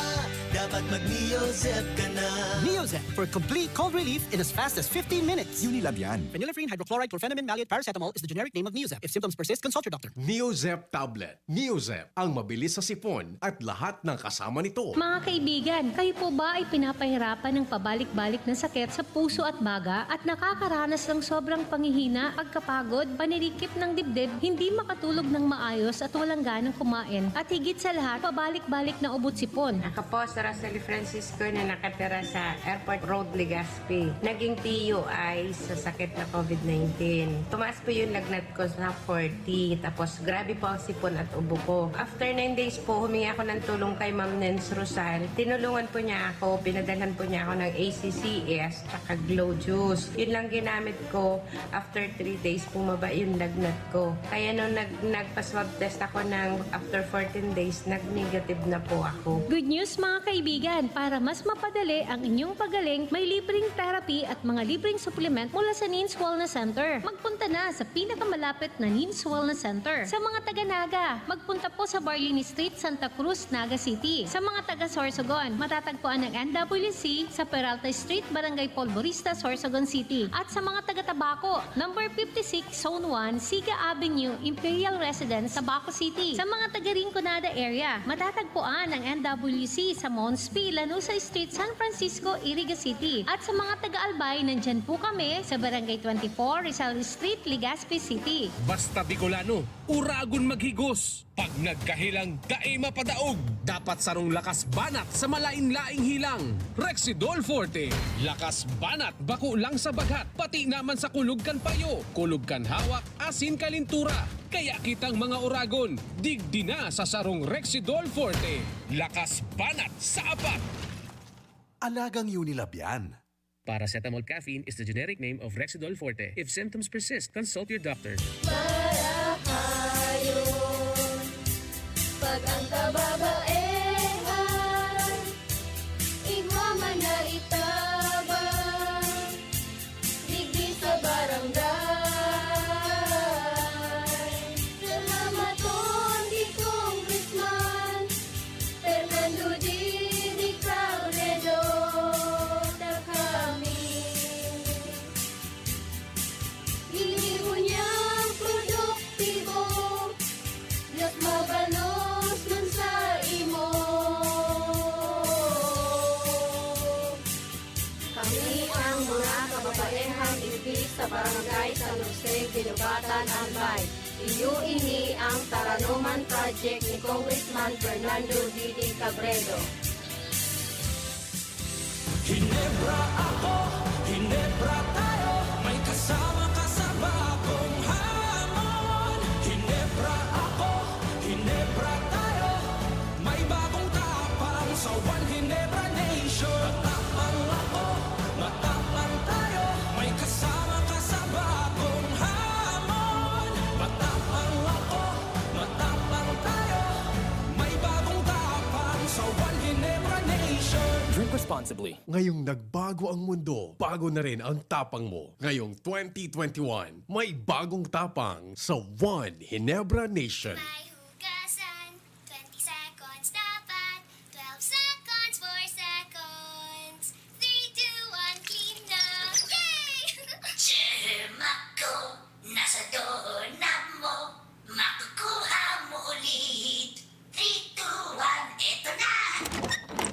dapat mag-Neozep ka na. Neozep for complete cold relief in as fast as 15 minutes. Unilab yan. Phenylephrine, hydrochloride, chlorphenamine, maleate, paracetamol is the generic name of Neozep. If symptoms persist, consult your doctor. Neozep Tablet. Neozep, ang mabilis sa sipon at lahat ng kasama nito. Mga kaibigan, kayo po ba ay pinapahirapan ng pabalik-balik na sakit sa puso at baga at nakakaranas ng sobrang pangihina, pagkapagod, panirikip ng dibdib, hindi makatulog ng maayos at walang ganang kumain, at higit sa lahat, pabalik-balik na ubot sipon? Ako po, si Rosely Francisco na nakatira sa Airport Road, Legazpi. Naging TUI sa sakit na COVID-19. Tumaas po yung lagnat ko sa 40. Tapos grabe po ang sipon at ubo ko. After 9 days po, humingi ako ng tulong kay Ma'am Nens Rosal. Tinulungan po niya ako, pinadalhan po niya ako ng ACCS at Glow Juice. Yun lang ginamit ko. After 3 days, bumaba yung lagnat ko. Kaya nung nagpa-swab test ako ng after 14 days, nag-negative na po ako. Good news mga kaibigan, para mas mapadali ang inyong pagaling, may libreng therapy at mga libreng supplement mula sa NINS Wellness Center. Magpunta na sa pinakamalapit na NINS Wellness Center. Sa mga taga-Naga, magpunta po sa Barlini Street, Santa Cruz, Naga City. Sa mga taga-Sorsogon, matatagpuan ng NWC sa Peralta Street, Barangay Polvorista, Sorsogon City. At sa mga taga-Tabaco, number 56, Zone 1, Siga Avenue, Imperial Residence, Tabaco City. Sa mga taga-Rinconada area, matatagpuan ang NWC sa Mons P, Lanusa Street, San Francisco, Iriga City. At sa mga taga-Albay, nandyan po kami sa Barangay 24, Rizal Street, Legazpi City. Basta Bicolano, uragon maghigos. Pag nagkahilang, daima padaog. Dapat sarong lakas banat sa malain-laing hilang. Rexidol Forte. Lakas banat, bako lang sa bagat. Pati naman sa kulog kan payo. Kulog kan hawak, asin kalintura. Kaya kitang mga uragon, digdi na sa sarong Rexidol Forte. Lakas banat sa apat. Alagang Unilab yan. Paracetamol caffeine is the generic name of Rexidol Forte. If symptoms persist, consult your doctor. Pag ang kababaehan, igwa man na itabang, digdi sa barangay. Salamat on di Congressman Fernando Didi Cabredo na kami. Hinibo niyang produktibo, Diyos mabalos man sa imo. Kami ang mga kababaehang ibig sa barangay San Jose, Ginugatan, Albay. Iyo ini ang Taranuman Project ni Congressman Fernando Didi Cabredo. Hinebra ako, Hinebra tayo, may kasama ka sa bagong hamon. Hinebra ako, Hinebra tayo, may bagong tapang sa One Hinebra Nation. Matapang ako, matapang tayo, may kasama ka sa bagong hamon. Matapang ako, matapang tayo, may bagong tapang sa One Hinebra Nation. Drink responsibly. Ngayong nagbago ang mundo, bago na rin ang tapang mo. Ngayong 2021, may bagong tapang sa One Hinebra Nation. Hugasan, 20 seconds dapat, 12 seconds, 4 seconds, 3, 2, 1, clean na! Yay! Mako, nasa doonap mo, makukuha mo ulit. 3, 2, 1, eto na!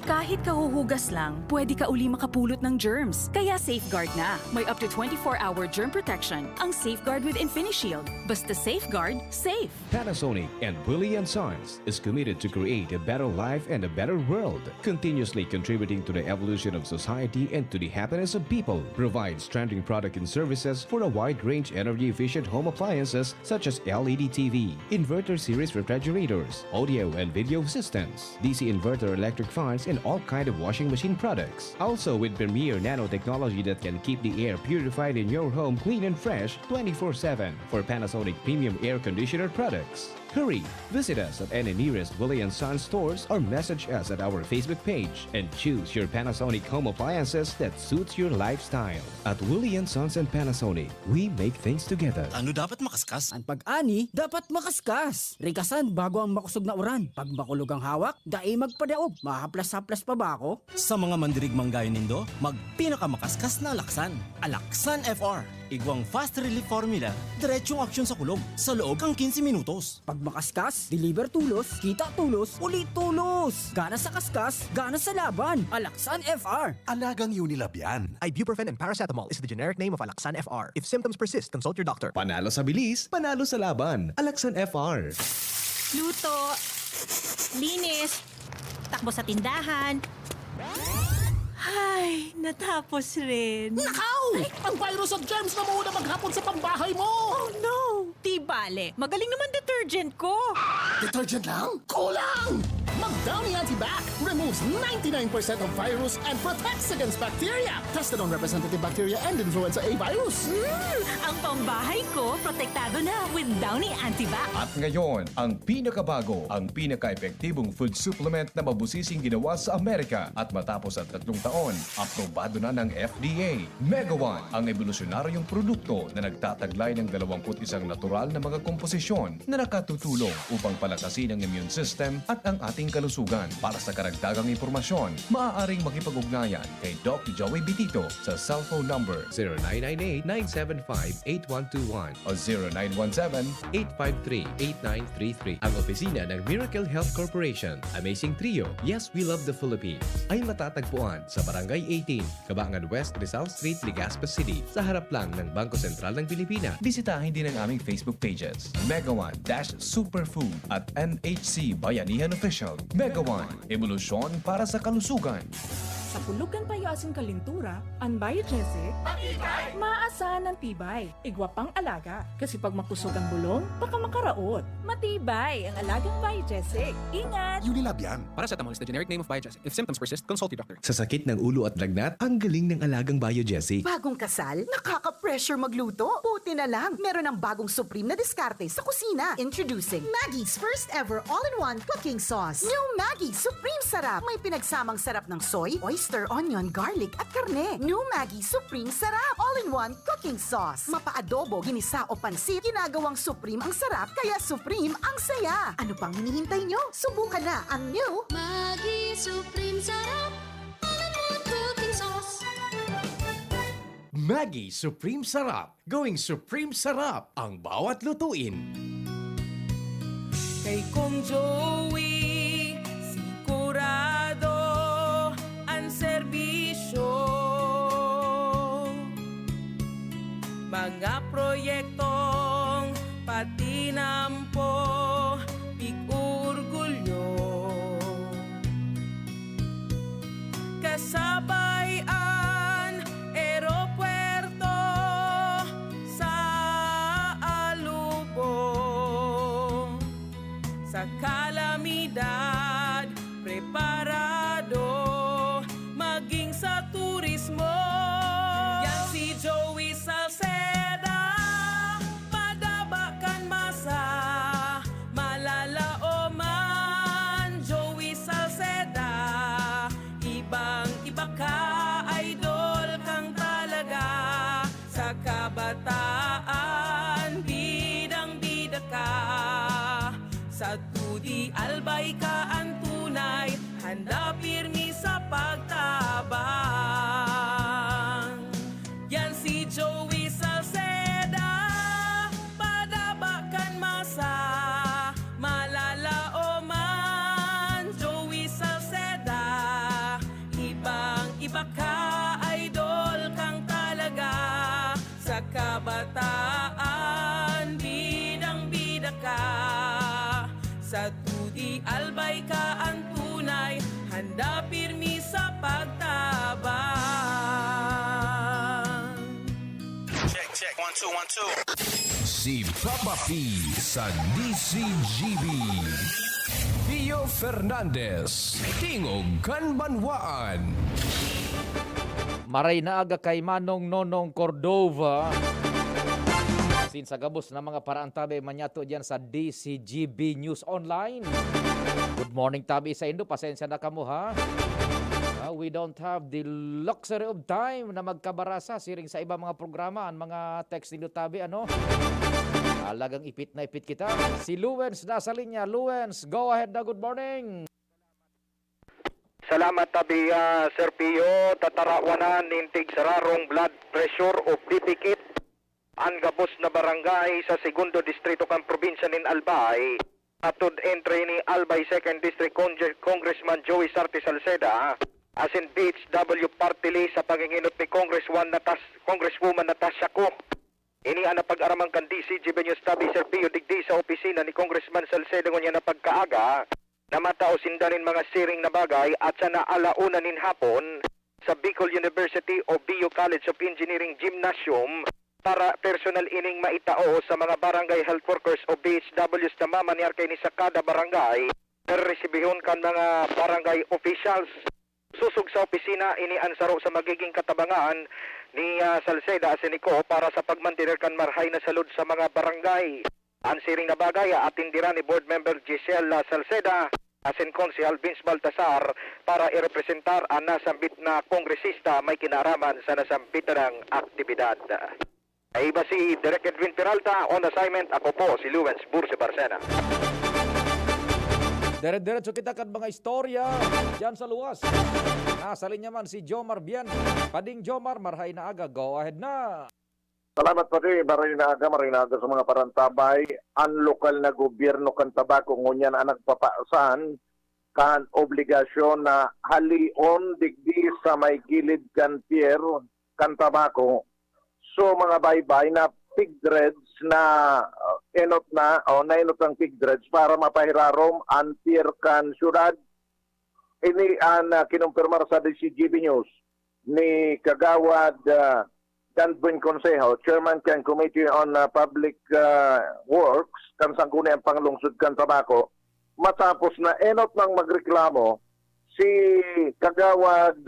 Kahit kahuhusay hugas lang, pwede ka uli makapulot ng germs. Kaya Safeguard na. May up to 24-hour germ protection ang Safeguard with InfiniShield. Basta Safeguard, safe. Panasonic and Willie & Sons is committed to create a better life and a better world, continuously contributing to the evolution of society and to the happiness of people. Provides trending product and services for a wide range energy-efficient home appliances such as LED TV, inverter series refrigerators, audio and video systems, DC inverter electric fans, and all kind of washing machine products. Also with premier nanotechnology that can keep the air purified in your home clean and fresh 24/7 for Panasonic premium air conditioner products. Hurry! Visit us at any nearest Willie & Sons stores or message us at our Facebook page and choose your Panasonic home appliances that suits your lifestyle. At Willie & Sons and Panasonic, we make things together. Ano dapat makaskas? Ang pag-ani, dapat makaskas. Rikasan bago ang makusog na uran. Pag makulog ang hawak, dai magpadaog. Mahaplas-haplas pa ba ako? Sa mga mandirigmang gaya nindo, magpinakamakaskas na Alaksan. Alaksan FR. Igwang fast relief formula, diretsong aksyon sa kulog sa loob ng 15 minutos. Pag makaskas, deliver tulos, kita tulos, ulit tulos. Gana sa kaskas, gana sa laban. Alaksan FR. Alagang Unilab yan. Ibuprofen and paracetamol is the generic name of Alaksan FR. If symptoms persist, consult your doctor. Panalo sa bilis, panalo sa laban. Alaksan FR. Luto, linis, takbo sa tindahan. Ay, natapos rin. Nakaw! Ang virus at germs na muna maghapon sa pambahay mo! Oh no! Di bale, magaling naman detergent ko. Detergent lang? Kulang! Mag-Downy Antibac removes 99% of virus and protects against bacteria. Tested on representative bacteria and influenza A virus. Ang pambahay ko, protektado na with Downy Antibac. At ngayon, ang pinakabago, ang pinaka-epektibong food supplement na mabusising ginawa sa Amerika at matapos ang 3 taon, aprobado na ng FDA. Mega One, ang evolusyonaryong produkto na nagtataglay ng 21 natural na mga komposisyon na nakatutulong upang palakasin ang immune system at ang ating kalusugan. Para sa karagdagang impormasyon, maaaring makipag-ugnayan kay Doc Joey Bitito sa cellphone number 0998-975-8121 o 0917-853-8933. Ang opisina ng Miracle Health Corporation, Amazing Trio, Yes, We Love the Philippines, ay matatagpuan sa Barangay 18, Kabangan West, Rizal Street, Legazpi City, sa harap lang ng Bangko Sentral ng Pilipinas. Bisitahin din ang aming Facebook pages, Mega One-Superfood at NHC Bayanihan Official. Mega One, evolusyon para sa kalusugan. Sa pulugan payasin kalintura, ang biogesic, maasahan ng tibay, igwapang alaga. Kasi pag makusog ang bulong, baka makaraot. Matibay ang alagang biogesic. Ingat! Unilab yan. Paracetamol is the generic name of Biogesic. If symptoms persist, consult your doctor. Sa sakit ng ulo at lagnat, ang galing ng alagang Biogesic. Bagong kasal? Nakaka-pressure magluto? Buti na lang, meron ng bagong supreme na diskarte sa kusina. Introducing Maggie's first ever all-in-one cooking sauce. New Maggie Supreme Sarap. May pinagsamang sarap ng soy, oyster, onion, garlic at karne. New Maggie Supreme Sarap. All-in-one cooking sauce. Mapa-adobo, ginisa o pansit, ginagawang supreme ang sarap, kaya supreme ang saya. Ano pang hinihintay nyo? Subukan na ang new Maggie Supreme Sarap. All-in-one cooking sauce. Maggie Supreme Sarap. Going Supreme Sarap ang bawat lutuin. Kay Kong Joey, sigurado ang serbisyo. Mga proyektong patinampo, pig-urgulyo. Kasabayan, aeropuerto sa alubong. Sa kalamidad, preparado, maging sa turismo. Yan si Joey Salceda, madabakan masa, malalao man. Joey Salceda, ibang-iba ka, idol kang talaga. Sa kabataan, bidang-bida ka. Sa tudi albay ka ang tunay, handa pirmi sa pagtabang. Yan si Joey Salceda, padabakan masa, malalao man. Joey Salceda, kabataan, bidang-bida ka. Sa Tudi Albay ka ang tunay, handa pirmi sa pagtabang. Check, 1, 2, 1, 2. Si Papa P sa DCGB. Pio Fernandez, Tingog Kanbanwaan. Maray na aga kay Manong Nonong Cordova. Sa gabos na mga paraan tabi manyato diyan sa DCGB News Online. Good morning tabi sa Indo, pasensya na kamo ha. We don't have the luxury of time na magkabarasa siring sa iba mga programa, ang mga text nilo tabi ano. Alagang ipit na ipit kita. Si Luwens nasa linya. Luwens, go ahead na, good morning. Salamat tabi Sir Pio, tatarawanan nintig sararong blood pressure o pipikit ang gabos na barangay sa segundo distrito kan probinsya nin Albay. Atod entry ni Albay 2nd District Congressman Joey Sarte Salceda as in BHW party list sa panginginot ni Congresswoman Natasha Ko. Ini ang napag-aramang kan DCGB News tabi Sir Pio digdi sa opisina ni Congressman Salceda ngunya na pagkaaga na matausindan nin mga siring na bagay at sa naalauna nin hapon sa Bicol University o BU College of Engineering Gymnasium para personal ining maitao sa mga barangay health workers o BHWs na mamanyar kay ni sa kada barangay na resibihon kan mga barangay officials. Susog sa opisina ini ansaro sa magiging katabangan ni Salceda Aseniko para sa pagmantener kan marhay na salud sa mga barangay. Ang siring na bagay atindira ni board member Giselle Salceda asin Konsehal Vince Baltasar para irepresentar ang nasambit na kongresista may kinaraman sa nasambit ng aktibidad. Ay iba si Direk Edwin Peralta on assignment. Ako po si Luwens Burse Barcena. Dire-diretso kita kan mga istorya dyan sa luwas. Nasa linya man si Jomar Bian. Pading Jomar, marhay na aga. Go ahead na. Salamat pa rin, marinaga sa mga parantabay. Ang lokal na gobyerno kan tabako ngunyan ang nagpapaasan kan obligasyon na halion digdi sa may gilid kan pier kan tabako. So mga baybay na pig dreads na enot ang pig dreads para mapahirarom ang pier kan syudad. Ini ang kinumpirmar sa DCGB News ni Kagawad Dan Buin Consejo, Chairman kan Committee on Public Works, kan sangguni ang panglungsod kan tabako, matapos na enot ng magreklamo si Kagawad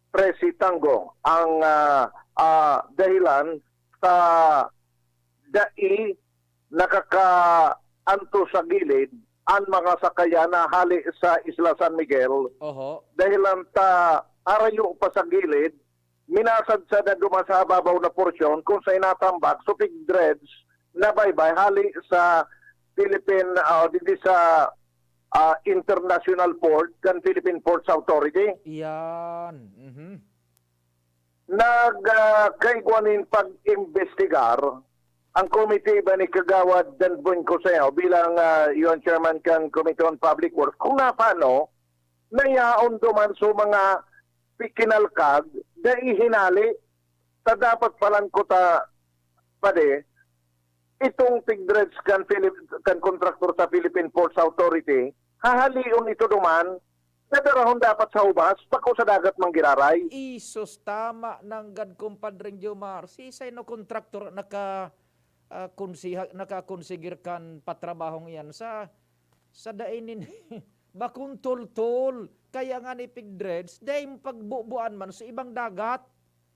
Presi Tango ang dahilan sa dai nakakaanto sa gilid ang mga sakayan na hali sa Isla San Miguel. Dahilan ta arayo pa sa gilid minasad sa na dumasa babaw na porsyon kung sa inatambak so pig dreads na baybay hali sa Philippine dito sa International Port kan Philippine Ports Authority. Yan. Nagkaigwanin pag-imbestigar ang komite ba ni Kagawad Dan Buin Consejo bilang UN Chairman kan Committee on Public Works kung napano nayaon duman so mga pikinalkag da ihinali ta dapat palan ko ta pade itong pigdreads kan contractor sa Philippine Ports Authority hahalion ito duman nadarahon dapat sa ubas pako sa dagat manggiraray. Isos tama ng gad kumpadring Jomar. Sisay no contractor nakakonsigir kan patrabahong yan sa dainin bakun tol kaya nga ni pigdreads dahil pagbubuan man sa ibang dagat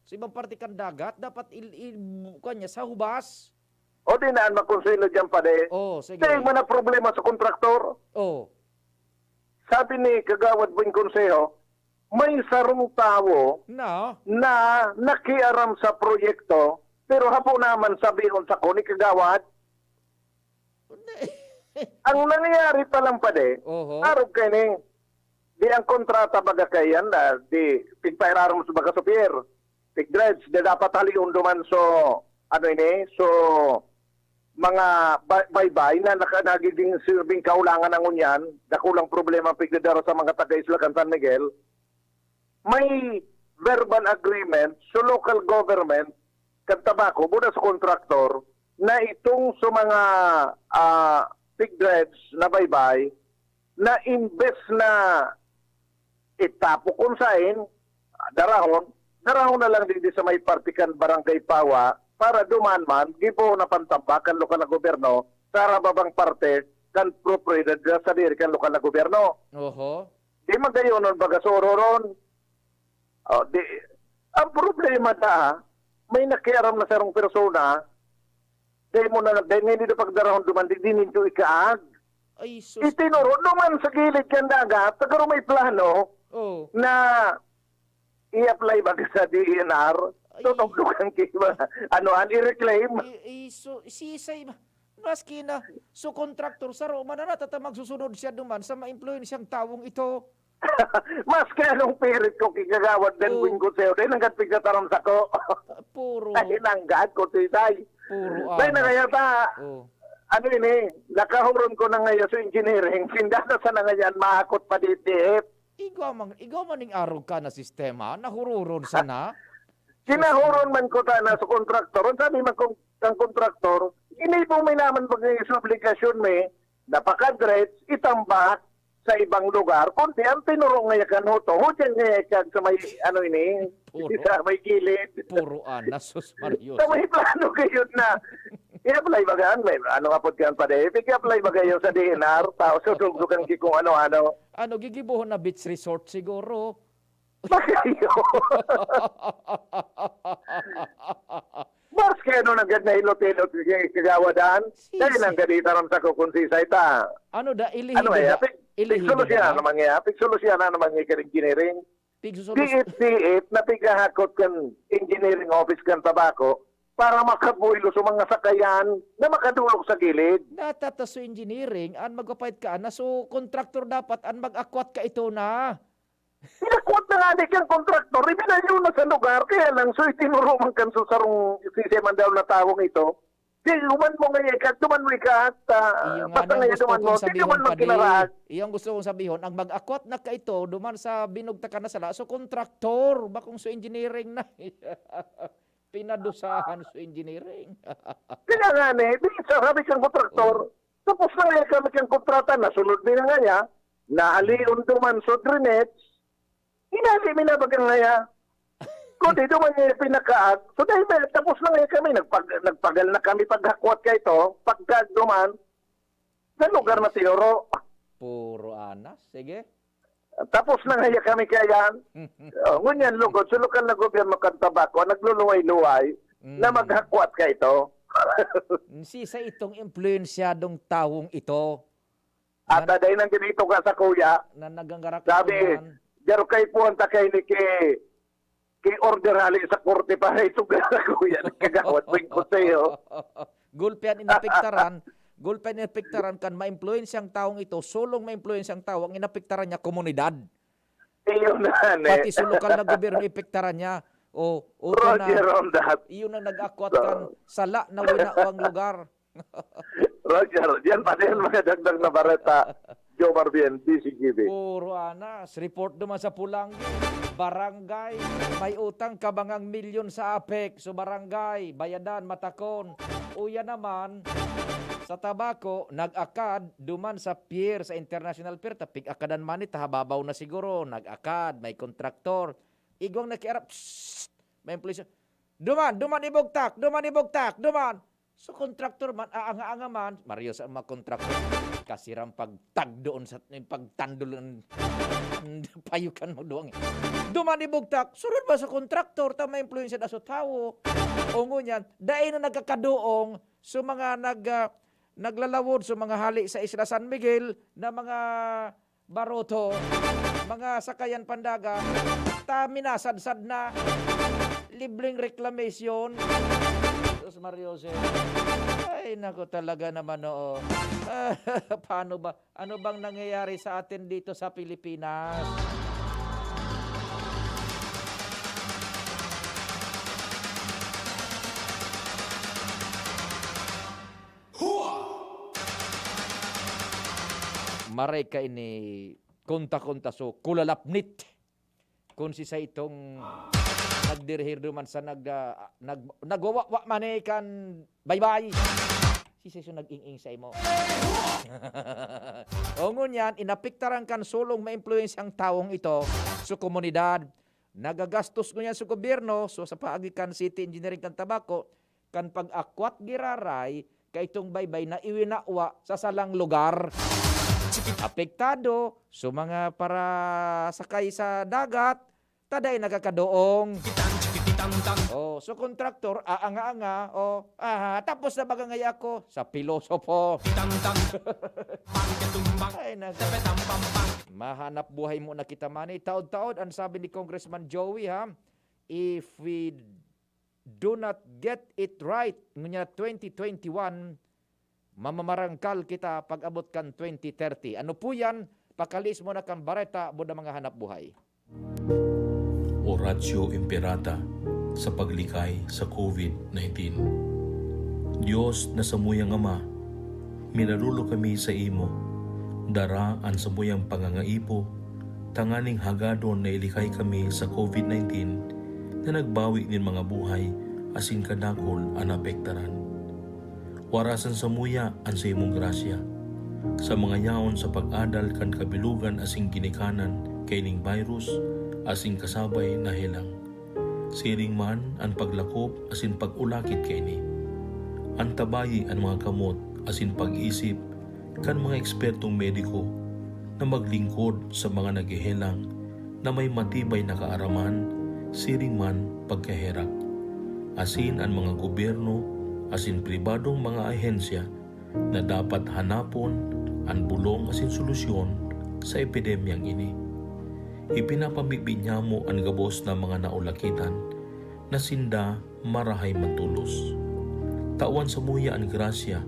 sa ibang partikan dagat dapat kanya sa hubas. O di naan makonselo dyan pa de. Sige. Dahil mo na problema sa kontraktor. Sabi ni Kagawad Buin Consejo, may sarong tao na nakiaram sa proyekto pero hapo naman sabihin sa ko ni Kagawad. Ang nangyayari pa lang pa de, arog kayo ni, di ang kontrata baga kayan na, di pigpairaram sa baga sa pier. Pigdreads, di dapat haliun duman so, mga baybay na nagiging silbing kaulangan ng unyan, dakulang problema pigdadaro sa mga taga-isla kan San Miguel, may verbal agreement sa local government kan tabako muna sa kontraktor na itong sa mga pig dredge na baybay na imbes na itapo kung sain, darahon na lang din sa may partikan barangay Pawa para duman man, gibo na pantambakan lokal na gobyerno sa rababang parte kan propriedad sa diri kan lokal na gobyerno. Oho. Di magayon nun bagasoro ron. Ang problema na, may nakiaram na sarong persona, dahil mo na hindi na pagdarahon duman, di ninyo ikaag. Ay, sus. Itinuro naman sa gilid kan dagat, tagaro may plano na i-apply ba sa DNR, tutuglugan kiba, i-reclaim. Sisay, maski na, so contractor sa Roma na magsusunod siya duman sa ma-employ siyang tawong ito. Mas anong pirit ko kikagawad din wing ko sa'yo, din hanggat pigkataram sa ko. Puro. Ay, nanggat ko sisay. Puro. Dahil na kaya ano ini, nakahurun ko na ngayon sa engineering, sindata sa na ngayon, maakot pa DTF. Igaw man ning arog ka na sistema, nahururon sana. Kinahuron man ko na sa kontraktor, sabi man kong kontraktor, inipong may naman pag sa obligasyon may, napaka-dredge, itambak, sa ibang lugar, kundi ang tinurong ngayakan ho to, dyan ngayakan sa may, sa may gilid. Puro sus Mario. Sa may plano kayo na, i-apply ba gan? May ano nga po yan pa de, i-apply ba kayo sa DNR, tao susugugan kung ano-ano. Gigibuhon na beach resort siguro. Bakayo. Mas kaya nung nagad na hilot-hilot kagawadan, dahil ang ganita rin sa kukunsisay ta. Pigsolusyan na naman yung engineering. Piit na pigahakot kan engineering office kan tabako para makabuilo sa mga sakayan na makadulog sa gilid. Natataso engineering, an magpapait ka na, so kontraktor dapat an mag-akwat ka ito na. Pinakwat na nga di kang kontraktor, ibinalyo na sa lugar, kaya lang so itinuruman kan sa sarong siseman daw na tawong ito. Di, uman mo ngayon, duman mo ikat, basta ngayon duman mo, di duman mo kinarag. Iyong gusto kong sabihin, ang mag-akwat na ka ito, duman sa binugta ka na sala, so kontraktor, bakong so engineering na. Pinadusahan so engineering. Kaya nga di, sabi kang kontraktor, tapos na ngayon kami kang kontrata, nasunod din na nga niya, naalion duman so drainage, hinali minabagang ngaya. Kung dito man niya pinakaag, so dahil tapos na ngayon kami, nagpagal na kami paghakwat ka ito, pagkaduman, sa lugar na tinuro. Puro anas, sige. Tapos na ngayon kami kaya, ngunyan lugod, sa lokal na gobyerno kan tabako, nagluluway-luway, na maghakwat ka ito. Sa itong influensyadong tawong ito. At dahil nang ganito ka sa kuya, na naganggarak sabi, jaro kay puwanta kay ni order hali sa korte para ito ka kuya, kagawat wing ko sa'yo. Gulpian inapektaran kan ma-employin siyang taong ito, sulong ma-employin siyang tao, ang inapektaran niya komunidad. Iyon na, pati sa lokal na gobyerno ipektaran niya. Roger on that. Iyon ang nag-akwat kan sala na winawang lugar. Roger, yan pa din mga dagdag na bareta. Joe Marbian, DCGB. Puro anas. Report naman sa Pulang. Barangay, may utang kabangang milyon sa APEC. So barangay, bayadan, matakon. Uya naman, sa tabako, nag-akad, duman sa pier, sa international pier, tapig akadan manit, hababaw na siguro, nag-akad, may kontraktor. Igwang nakiarap, may employee siya. Duman ibugtak. So kontraktor man, aanga-anga man, Mario sa mga kontraktor, kasirang pagtag doon sa pagtandol, payukan mo doon. Duman ibugtak, sunod ba sa kontraktor, tama influensya na sa tao. O ngunyan, dahil na nagkakadoong, so mga naglalawod, so mga hali sa Isla San Miguel, na mga baroto, mga sakayan pandaga, minasadsad na, libreng reklamasyon. Tapos Mario Jose, ay nako talaga naman oo. Paano ba? Ano bang nangyayari sa atin dito sa Pilipinas? Maray ka ini kunta-kunta so kulalapnit. kung si sa itong nagdirhir duman sa nagwawa manikan bye-bye. Si Seso nag-ing-ing sa imo. O ngunyan, inapiktaran kan sulong ma-influensyang taong ito sa komunidad. Nagagastos ngunyan sa gobyerno, so sa paagikan City Engineering kan tabako, kan pag-akwat giraray, kay itong baybay na iwinawa sa salang lugar. Apektado, so mga para sakay sa dagat, taday nagkakadoong. Oh, so kontraktor, aanga-anga, tapos na baga ngay ako sa pilosopo. Ay, mahanap buhay mo na kita man. Taod-taod, ang sabi ni Congressman Joey, if we do not get it right, ngunya 2021, mamamarangkal kita pag abot kan 2030. Ano po yan? Pakalis mo na kang bareta, buda mga hanap buhay. Oratio Imperata sa paglikay sa COVID-19. Diyos na samuyang Ama, minarulo kami sa imo, daraan sa muyang pangangaipo, tanganing hagadon na ilikay kami sa COVID-19 na nagbawi nin mga buhay asin kadakol ang apektaran. Warasan sa muya ang sa imong grasya, sa mga yaon sa pag-adal kan kabilugan asing ginikanan kay ning virus asing kasabay na helang. Siring man ang paglakop asin pag-ulakit kay ni. Antabayi ang mga kamot asin pag-isip kan mga ekspertong mediko na maglingkod sa mga naghihelang na may matibay na kaaraman, siring man pagkaherak. Asin ang mga gobyerno asin pribadong mga ahensya na dapat hanapon ang bulong asin solusyon sa epidemyang ini. Ipinapamigbi niya mo ang gabos na mga naulakitan na sinda marahay matulos. Tawan sa muya ang grasya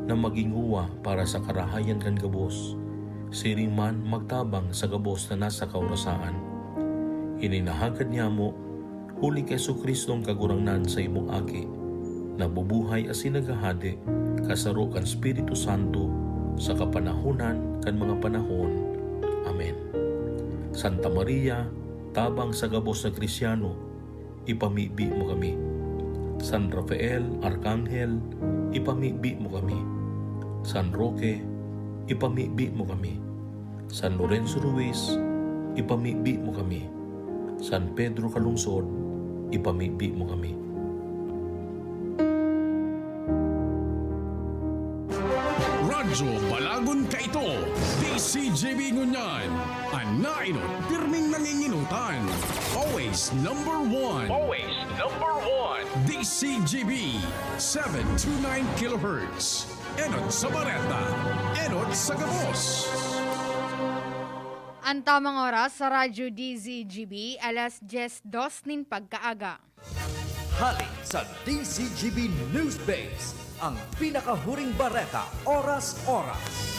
na maginguwa para sa karahayan kan gabos, siring man magtabang sa gabos na nasa kaurasaan. Ininahagad niya mo, huli kay Jesucristong kagurangnan sa imong aki, na bubuhay asin nagahade, kasaro kan Espiritu Santo, sa kapanahunan kan mga panahon. Amen. Santa Maria, tabang sa gabos na Kristyano, ipamibi mo kami. San Rafael, Arkanghel, ipamibi mo kami. San Roque, ipamibi mo kami. San Lorenzo Ruiz, ipamibi mo kami. San Pedro Calungsod, ipamibi mo kami. Radyo Balagon Kaito, DCGB Ngunyan, Anainot, pirming nanginginutan. Always number one. Always number one. DCGB, 729 kHz. Enot sa Bareta, Enot sa Gabos. Ang tamang oras sa Radyo DZGB, alas 10:02 nin pagkaaga. Hali sa DCGB News Base, ang pinakahuring bareta, oras-oras.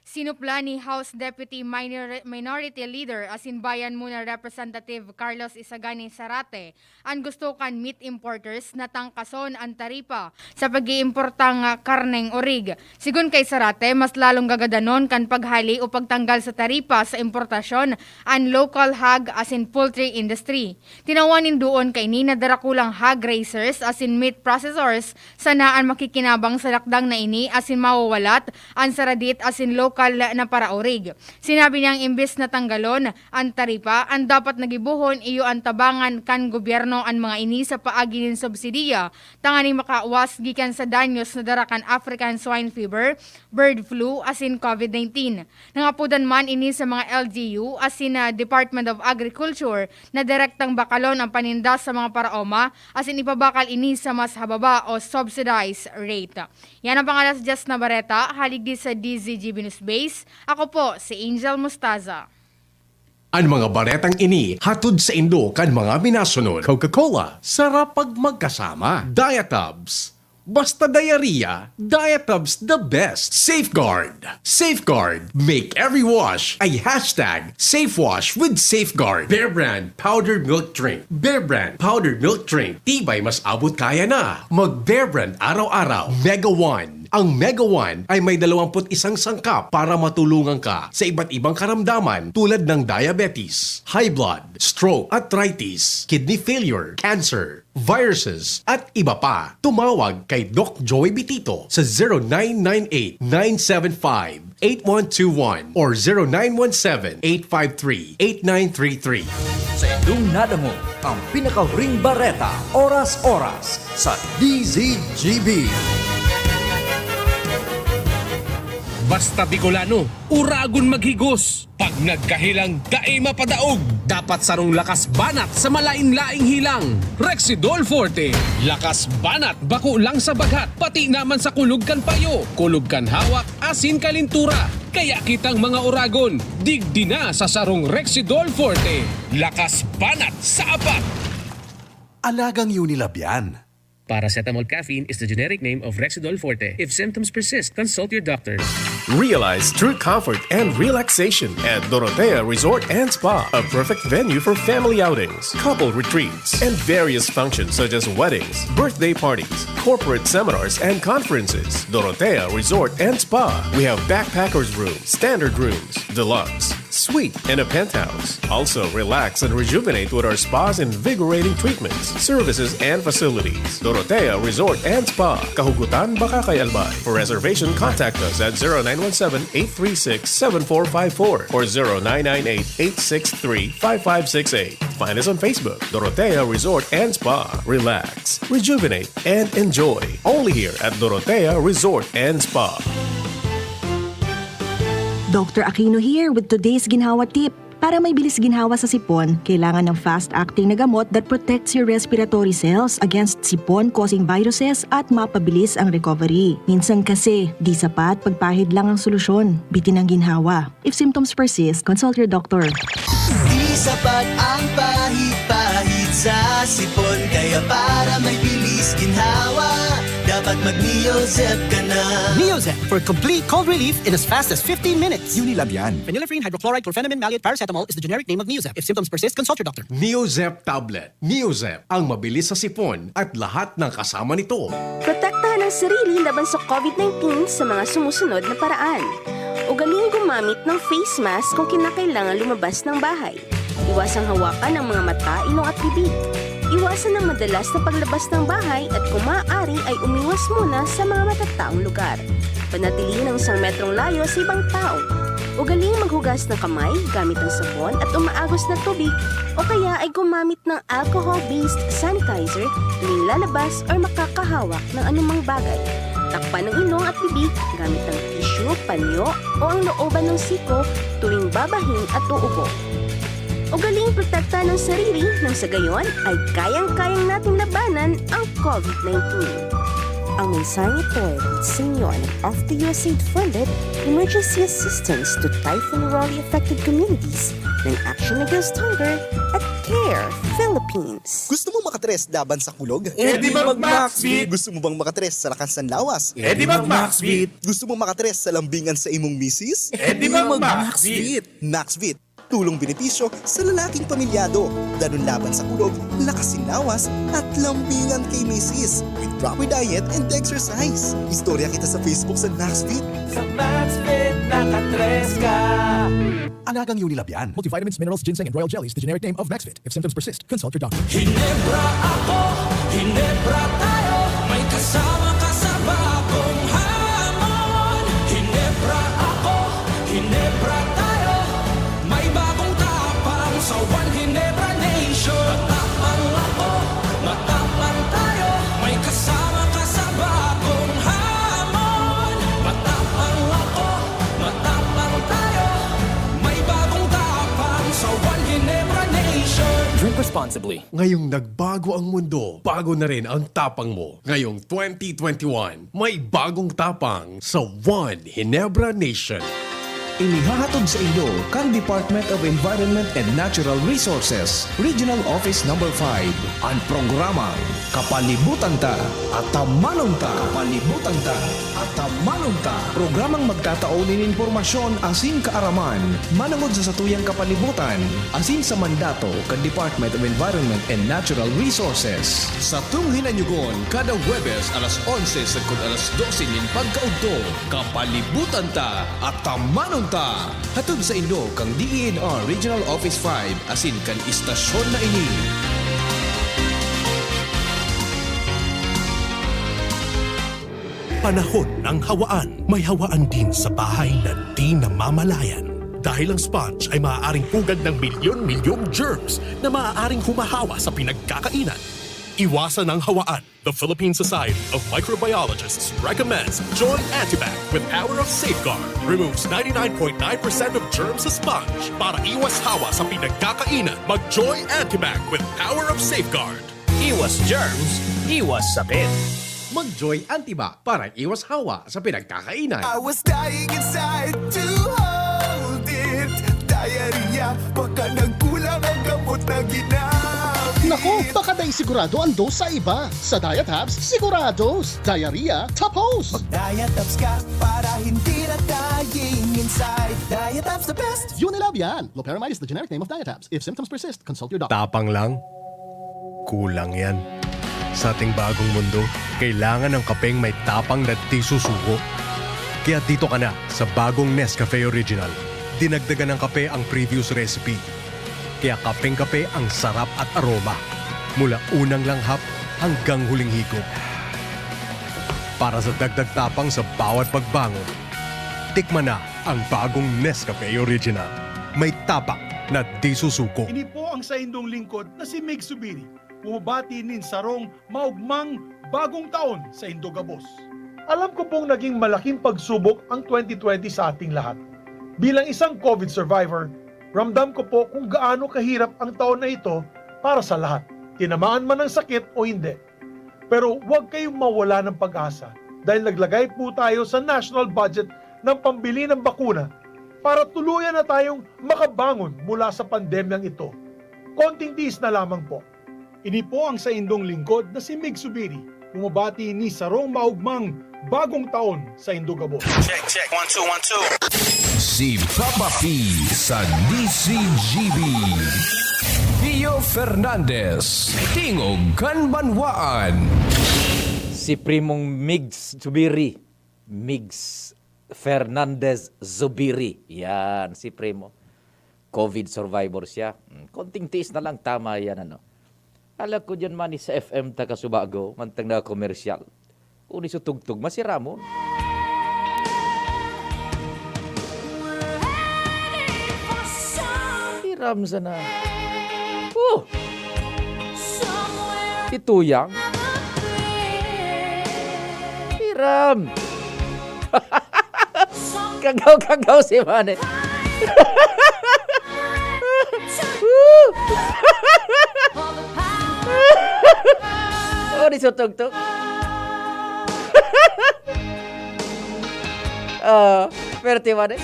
Sinupla ni House Deputy Minority Leader asin bayan muna Representative Carlos Isagani Zarate ang gusto kan meat importers na tangkason ang taripa sa pag-iimportang karneng orig. Sigun kay Zarate, mas lalong gagadanon kan paghali o pagtanggal sa taripa sa importasyon ang local hog asin poultry industry. Tinawanin doon kay ni nadarakulang hog raisers asin meat processors sanaan makikinabang sa lakdang na ini asin mawawalat ang saradit asin local na paraorig. Sinabi niyang imbes na tanggalon ang taripa, ang dapat nagibuhon iyo ang tabangan kan gobyerno ang mga ini sa paagi nin subsidiya, tangani makaawas gikan sa danyos na darakan African swine fever, bird flu, asin COVID-19. Nangapudan man ini sa mga LGU asin Department of Agriculture na direktang bakalon ang paninda sa mga paraoma asin ipabakal ini sa mas hababa o subsidized rate. Yan ang pangalas Just Navarreta, haligi sa DZGB News Base. Ako po, si Angel Mustaza. Ang mga baretang ini, hatod sa Indo kan mga minasunod. Coca-Cola, sarap pag magkasama. Diatubs, basta diarrhea, Diatubs the best. Safeguard, Safeguard, make every wash ay hashtag SafeWash with Safeguard. Bear Brand Powdered Milk Drink. Bear Brand Powdered Milk Drink. Tibay mas abot kaya na. Mag Bear Brand araw-araw. Mega 1. Ang Mega One ay may 21 sangkap para matulungan ka sa iba't ibang karamdaman tulad ng diabetes, high blood, stroke, arthritis, kidney failure, cancer, viruses, at iba pa. Tumawag kay Doc Joey Bitito sa 0998-975-8121 or 0917-853-8933. Sa inyong nadamo ang pinakahuring bareta, oras-oras sa DZGB. Basta Bicolano, uragon maghigos. Pag nagkahilang, dae mapadaog. Dapat sarong lakas banat sa malain-laing hilang. Rexidol Forte. Lakas banat, bako lang sa bagat. Pati naman sa kulog kan payo. Kulog kan hawak, asin kalintura. Kaya kitang mga uragon, digdi na sa sarong Rexidol Forte. Lakas banat sa apat. Alagang Unilab yan. Paracetamol caffeine is the generic name of Rexidol Forte. If symptoms persist, consult your doctor. Realize true comfort and relaxation at Dorotea Resort and Spa, a perfect venue for family outings, couple retreats, and various functions such as weddings, birthday parties, corporate seminars, and conferences. Dorotea Resort and Spa. We have backpackers rooms, standard rooms, deluxe, suite, and a penthouse. Also, relax and rejuvenate with our spa's invigorating treatments, services, and facilities. Dorotea Resort and Spa, Kahugutan, Bakakay, Albay. For reservation, contact us at 0917-836-7454 or 0998-863-5568. Find us on Facebook, Dorotea Resort and Spa. Relax, rejuvenate, and enjoy. Only here at Dorotea Resort and Spa. Dr. Aquino here with today's ginhawa tip. Para may bilis ginhawa sa sipon, kailangan ng fast-acting na gamot that protects your respiratory cells against sipon-causing viruses at mapabilis ang recovery. Minsan kasi, di sapat pagpahid lang ang solusyon. Bitin ang ginhawa. If symptoms persist, consult your doctor. Di sapat ang pahid-pahid sa sipon, kaya para may bilis ginhawa, dapat mag-Neozep ka na. Neozep for complete cold relief in as fast as 15 minutes. Unilab yan. Phenylephrine, hydrochloride, chlorphenamine, maleate, paracetamol is the generic name of Neozep. If symptoms persist, consult your doctor. Neozep Tablet. Neozep, ang mabilis sa sipon at lahat ng kasama nito. Protektahan ang sarili laban sa COVID-19 sa mga sumusunod na paraan. Ugaling gumamit ng face mask kung kinakailangan lumabas ng bahay. Iwasang hawakan ang mga mata, ilong at bibig. Iwasan ang madalas na paglabas ng bahay at kung maaari ay umiwas muna sa mga matataong lugar. Panatilihin ang 1 metrong layo sa ibang tao. Ugaling maghugas ng kamay gamit ang sabon at umaagos na tubig o kaya ay gumamit ng alcohol-based sanitizer tuwing lalabas o makakahawak ng anumang bagay. Takpan ng ilong at bibig gamit ang tissue, panyo o ang looban ng siko tuwing babahin at uubo. Ugaling protekta ng sarili nang sa gayon ay kayang-kayang nating labanan ang COVID-19. Ang mensaheng ito ay sa inyo ng of the USAID-funded Emergency Assistance to Typhoon Raleigh-affected communities ng Action Against Hunger at CARE Philippines. Gusto mo makatres laban sa kulog? Di mag-Maxvit! Gusto mo bang makatres sa lakas ng lawas? Di mag-Maxvit! Gusto mo makatres sa lambingan sa imong misis? Di mag-Maxvit! Maxvit! Tulong benepisyo sa lalaking pamilyado, lalo laban sa kulog, lakasin lawas, at lambingan kay misis with proper diet and exercise. Istorya kita sa Facebook sa Maxfit. Sa Maxfit, nakatres ka! Alagang Unilab yan. Multivitamins, minerals, ginseng, and royal jellies, the generic name of Maxfit. If symptoms persist, consult your doctor. Hinebra ako, Hinebra tayo, may kasama ka sa bagong hamon. Hinebra ako, Hinebra tayo, may bagong tapang sa One Hinebra Nation. Matapang ako, matapang tayo, may kasama ka sa bagong hamon. Matapang ako, matapang tayo, may bagong tapang sa One Hinebra Nation. Drink responsibly. Ngayong nagbago ang mundo, bago na rin ang tapang mo. Ngayong 2021, may bagong tapang sa One Hinebra Nation. Inihahatid sa inyo kang Department of Environment and Natural Resources, Regional Office No. 5. ang programang Kapalibutan Ta at Tamanong Ta. Kapalibutan Ta at Tamanong Ta. Programang magtataon ng informasyon asin kaaraman, manangod sa satuyang kapalibutan, asin sa mandato kan Department of Environment and Natural Resources. Sa tunghinanyugon, kada Huwebes alas 11 sa alas 12 nin pagkaugto, Kapalibutan Ta at Tamanong Ta. Hatod sa Indo kang DENR Regional Office 5 asin kan istasyon na ini. Panahon ng hawaan. May hawaan din sa bahay na di namamalayan. Dahil ang sponge ay maaaring pugad ng milyon-milyong germs na maaaring humahawa sa pinagkakainan. Iwasan ang hawaan. The Philippine Society of Microbiologists recommends Joy Antibac with Hour of Safeguard. Removes 99.9% of germs sa sponge. Para iwas hawa sa pinagkakainan, mag-Joy Antibac with Hour of Safeguard. Iwas germs, iwas sakit. Mag-Joy Antibac para iwas hawa sa pinagkakainan. I was dying inside to hold it. Diarrhea, baka nagkulang ang gamot na ginamit. Nako, baka dahil sigurado ang dose sa iba. Sa Diet Tabs, sigurados. Diarrhea, tapos. Mag-Diet Tabs ka para hindi na dying inside. Diet Tabs the best. Unilab yan. Loperamide is the generic name of Diet Tabs. If symptoms persist, consult your doctor. Tapang lang? Kulang yan. Sa ating bagong mundo, kailangan ng kapeng may tapang na di susuko. Kaya dito ka na sa bagong Nescafe Original. Dinagdagan ng kape ang previous recipe. Kaya kapeng-kape ang sarap at aroma. Mula unang langhap hanggang huling higop. Para sa dagdag tapang sa bawat pagbangon, tikman na ang bagong Nescafe Original. May tapang na di susuko. Ini po ang sa indong lingkod na si Mig Subiri. Bumabati nin sarong maugmang bagong taon sa Indogabos. Alam ko pong naging malaking pagsubok ang 2020 sa ating lahat. Bilang isang COVID survivor, ramdam ko po kung gaano kahirap ang taon na ito para sa lahat. Tinamaan man ng sakit o hindi. Pero huwag kayong mawala ng pag-asa dahil naglagay po tayo sa national budget ng pambili ng bakuna para tuluyan na tayong makabangon mula sa pandemyang ito. Konting tiis na lamang po. Ini po ang sa indong lingkod na si Mig Subiri. Bumabati ni sarong maugmang bagong taon sa Indogabos. Check, 1, 2, 1, 2. Si Papa P sa DCGB. Pio Fernandez, Tingog Kanbanwaan. Si Primong Migs Zubiri. Migs Fernandez Zubiri. Yan, si Primo. COVID survivor siya. Konting tiis na lang, tama yan ano. Alam ko dyan man sa FM taga Subago, mantang na komersyal. Uni sa tugtog, masira mo. Hiram sana. Ituyang. Hiram. Kagaw si Mane. Oh, disutog-tog. Perte man eh.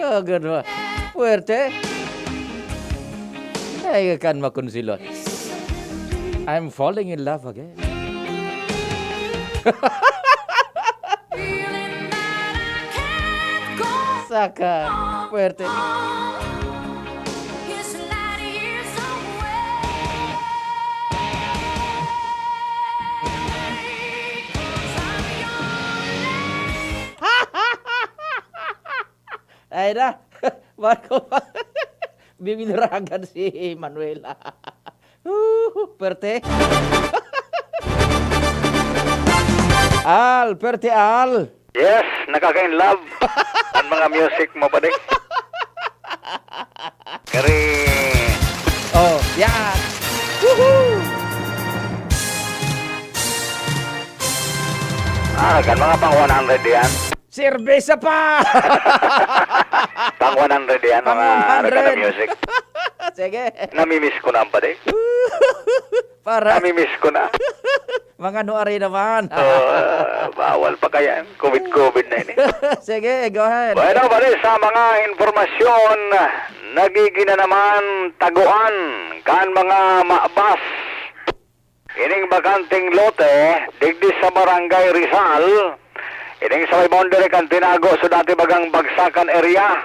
Oh, gano'n. Puerte. Ay, kan makonsilot. I'm falling in love again. Saka. Puerte. Ay na, Marco, biminuragan si Manuela. Perte. Al, perte Al. Yes, nakaka-in-love. Ang mga music mo pa din. Kari. Oh, yan. Woohoo! Kan mga pang 100 yan. Serbesa pa! Pang 100 yan, mga Arcana music. Sige. Namimiss ko na pa din. Para. Namimiss ko na. Mga nuari naman. Bawal pa kaya. COVID na ini. Sige, go ahead. Bueno, bali sa mga informasyon, nagiging na naman taguan kan mga maabas. Ining bakanting lote, digdi sa Barangay Rizal, ining sa may boundary kan tinago sa dati bagang bagsakan area.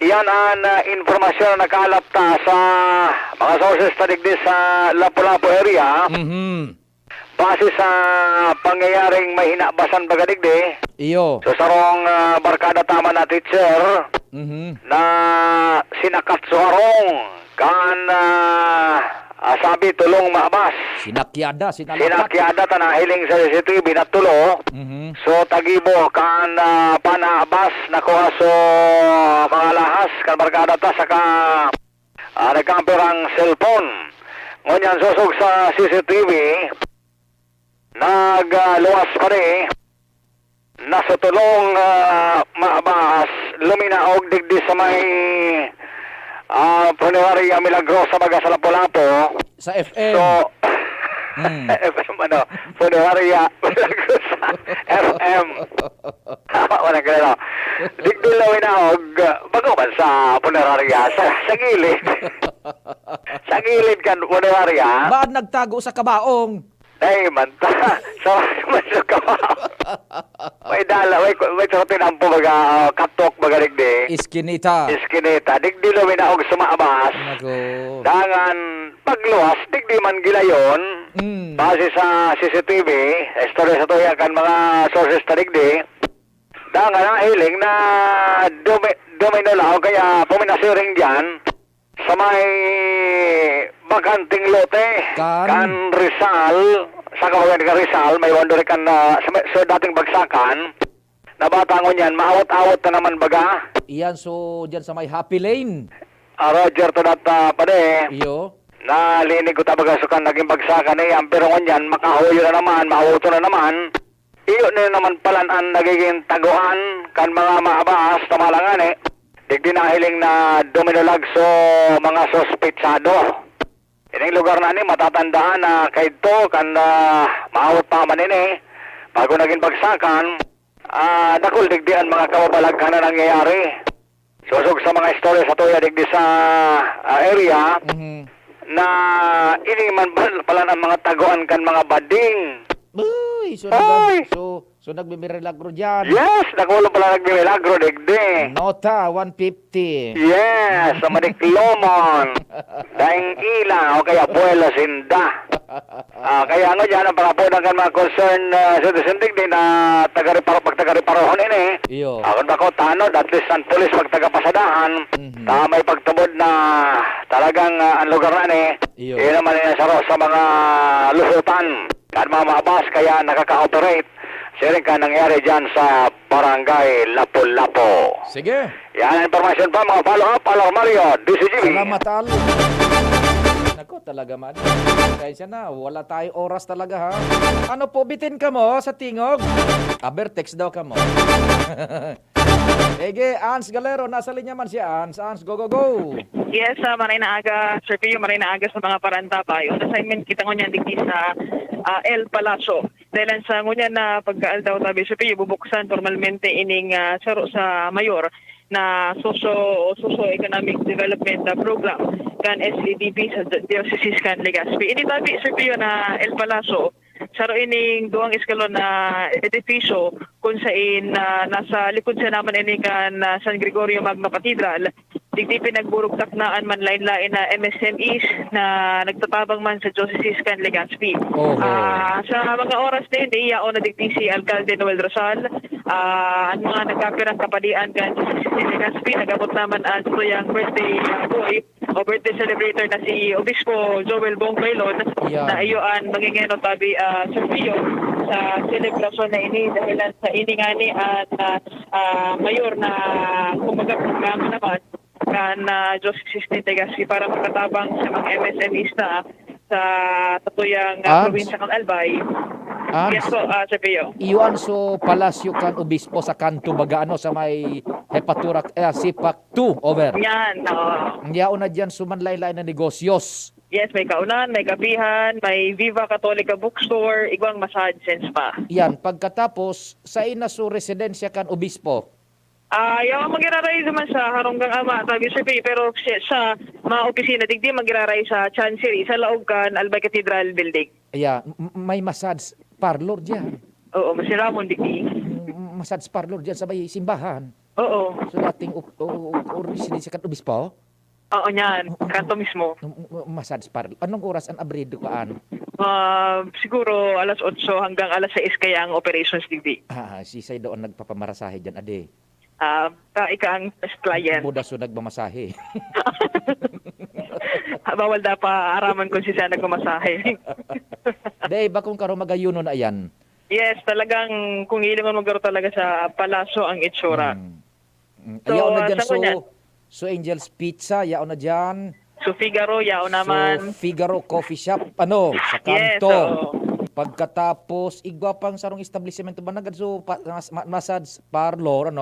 Iyan ang informasyon na nakalapta sa mga sources na digdi sa Lapu-Lapu area. Base sa pangyayaring may hinabasan baga digdi. Iyo. So sarong barkada tama na teacher na sinakat suharong kan sabi tulong maabas. Sinakyada, sinalakat. Sinakyada tanahiling sa CCTV na tulo. So tagibo kan panaabas nakuha so mga lahas kan barkada ta saka nagkamperang cellphone. Ngunyan susog sa CCTV nagluwas pa rin nasa tulong maabas luminaog digdi sa may Funeraria Milagrosa baga sa Lapu-Lapu sa FM. so FM Funeraria Milagrosa FM wala ka na digdi luminaog bago man sa Funeraria sa gilid sa gilid kan Funeraria Baad nagtago sa kabaong? ay manta sa ka may dala may sotin ang baga katok baga digdi Iskinita digdi luminaog sumaabas dangan pagluwas digdi man gilayon base sa CCTV istorya sa tuya kan mga sources ta digdi dangan ang hiling na domino lao kaya puminasiring dyan sa may bakanting lote kan Rizal sa kawagan ka Rizal may wonder kan sa dating bagsakan na batangon yan maawat-awat na naman baga iyan so dyan sa may Happy Lane Roger to data pade iyo na linig ko tabaga sukan naging bagsakan eh pero ngunyan makahuyo na naman maawuto na naman iyo na naman palan nagiging taguan kan mga maabas tamalangan eh digdi nahiling na dominolagso mga sospetsado. Ining lugar na ni matatandaan na kahit to kan maawat pa man ini bago naging bagsakan dakul digdian mga kababalaghan na nangyayari. Susog sa mga istorya sa tuya digdi sa area na ini man pala ang mga taguan kan mga bading. Uy, so nagmimilagro dyan. Yes, nakulo pala nagmimilagro, digdi. Nota, 150. Yes, sa Maniklomon. Daing ila, o kaya Puelo Sinda. Kaya nga dyan, ang pangapunan kan mga concern citizen digdi na pagtagariparohon ini. Iyo. Kung bako tanod, at least ang polis pagtagapasadahan, may pagtubod na talagang ang lugar na ni. Iyo. Yun naman sa mga lusutan. Kan mga maabas, kaya nakaka-operate. Siring ka nangyari dyan sa Barangay Lapu-Lapu. Sige. Yan ang informasyon pa, mga follow-up. Alar Mario, DCGB. Salamat, Al. Nako, talaga man. Kaya na, wala tayo oras talaga ha. Ano po, bitin ka mo sa tingog? Aber, text daw ka mo. Ege, Ans Galero, nasa linya man si Ans. Ans, go, go, go. Yes, maray na aga. Sir Pio, maray na aga sa mga paranta pa. Yung assignment kita ngunyan digdi sa El Palacio. Dahil sa ngunyan na pagka-aldaw tabi, Sir Pio, bubuksan formalmente ining saro sa mayor na socio-economic development program kan SEDP sa Diocese kan Legazpi. Ini tabi, Sir Pio, na El Palacio, saro ining duang eskalon na edipisyo kung saan nasa likod sa naman ini kan San Gregorio Magna Cathedral. Digdi pinagburugtak naan man lain-lain na MSMEs na nagtatabang man sa Diocese kan Legazpi. Sa mga oras din, iyaon na digdi si Alcalde Noel Rosal, ang mga nagkapirang kapadian kan Diocese Legazpi, nagabot naman ang tuyang birthday boy o birthday celebrator na si Obispo Joel Bong Bailon na iyoan mangingeno tabi Sir Pio sa selebrasyon na ini dahilan sa iningani at mayor na kumaga programa naman kan Diyos Sistine Legazpi para makatabang sa mga MSMEs na sa tatuyang probinsya ng Albay. Yes po, Sir Pio. Iyon so palasyo kan obispo sa kanto baga sa may Hepaturak Sipak 2 over. Yan, Ang yaon na dyan sumanlaylay na negosyos. Yes, may kaunan, may gabihan, may Viva Catholica Bookstore, igwang massage and spa. Yan, pagkatapos, sa inasu residensya kan obispo. Yung magiraray naman sa Haronggang Ama, tabi Sir P, pero sa mga opisina, digdi magiraray sa Chancery, sa Laogan, Albay Cathedral Building. Yeah, may massage parlor diyan. Oo, masiramon digdi. Massage parlor diyan sa may simbahan. Oo. So dating residensya kan obispo? Oo, niyan. Kanto mismo. Massage parlor. Anong oras ang abrido kaan? Siguro alas 8 hanggang alas 6 kaya ang operations digdi. Si Say doon nagpapamarasahe dyan, ade. Ika ang client. Buda so nagmamasahe. Bawal da pa araman kung siya nagmamasahe. Day, ba kung karo magayuno na yan? Yes, talagang kung hilingon magaro talaga sa palaso ang itsura. Ayaw na dyan saan yan? So Angel's Pizza, yaon na dyan. So Figaro, yaon naman. So Figaro Coffee Shop, sa kanto. Yes, pagkatapos, igwa pang sarong establishment ba nagad so massage parlor,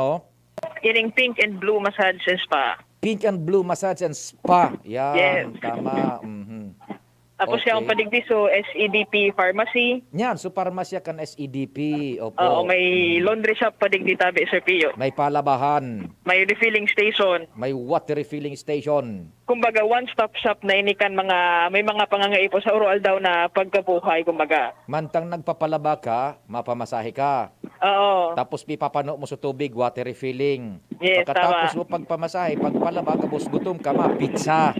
Ining Pink and Blue Massage and Spa. Pink and Blue Massage and Spa. Yan, Yes. tama. Tapos Okay. yung padigdi so SEDP Pharmacy. Yan, so parmasya kan SEDP. Opo. Oo, may laundry shop padigdi tabi Sir Pio. May palabahan. May refilling station. May water refilling station. Kumbaga one-stop shop na inikan may mga pangangaipo sa oral daw na pagkabuhay kumbaga. Mantang nagpapalaba ka, mapamasahe ka. Oo. Tapos pipapano mo sa tubig, water refilling. Yes, Pagkatapos tama. mo pagpamasahe, pagpalaba ka, boss, gutom ka, pizza.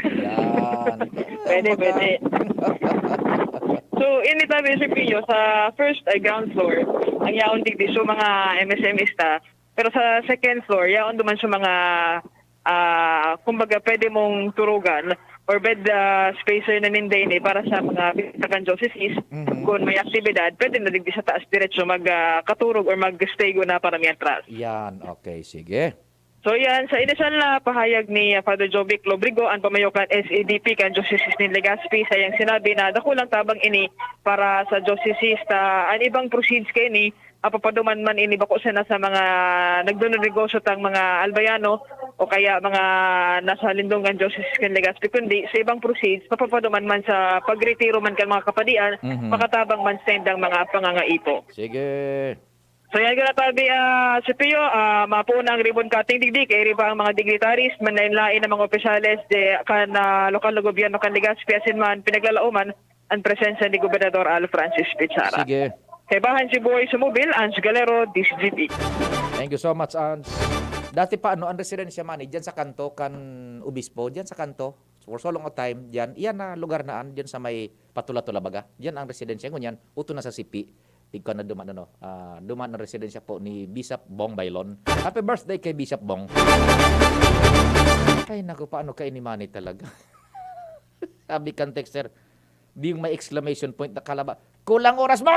Yan. Pwede. So, ini tabi Sir Pio sa first ground floor, ang yaon digdi so mga MSMista. Pero sa second floor, yaon duman sa mga kumbaga pwede mong turugan or bed spacer na ninday ni para sa mga bisitakan diocese. Kung may aktibidad, pwede na digdi sa taas diretso magkaturog or mag-stay na para mientras. Yan, okay, sige. So yan, sa inasal na pahayag ni Father Jovic Lobrigo, ang pamayokan SEDP kan Diocese ni Legazpi, sayang sinabi na dakulang tabang ini para sa diocese ang ibang proceeds kay ni papaduman man ini bako sana sa mga nagdunong negosyo tang mga albayano o kaya mga nasa lindungan Diocese kan Legazpi, kundi sa ibang proceeds papaduman man sa pagretiro man kan mga kapadian, makatabang man sa indang mga pangangaipo. Sige. So yan ka na tabi, Sir Pio, mapuna ang ribbon cutting digdi, kay riba ang mga dignitaries, manlain ng mga opisyales kan lokal na gobyerno kan Legazpi, asin man pinaglalauman ang presensya ni Gobernador Al Francis Pizarra. Sige. Kay Bahan si Buhay Sumobil, Ans Galero, DCGP. Thank you so much, Ans. Dati pa, ang residensya man, dyan sa kanto, kan obispo, dyan sa kanto, for so long a time, dyan, iyan na lugar naan, dyan sa may patula-tula baga, dyan ang residensya, ngunyan, uto na sa sipi. Ikaw na duman ang residensya po ni Bishop Bong Bailon. Happy birthday kay Bishop Bong. Ay naku, paano ka inimani talaga? Sabi kan texter, di yung may exclamation point na kalaba, kulang oras mo!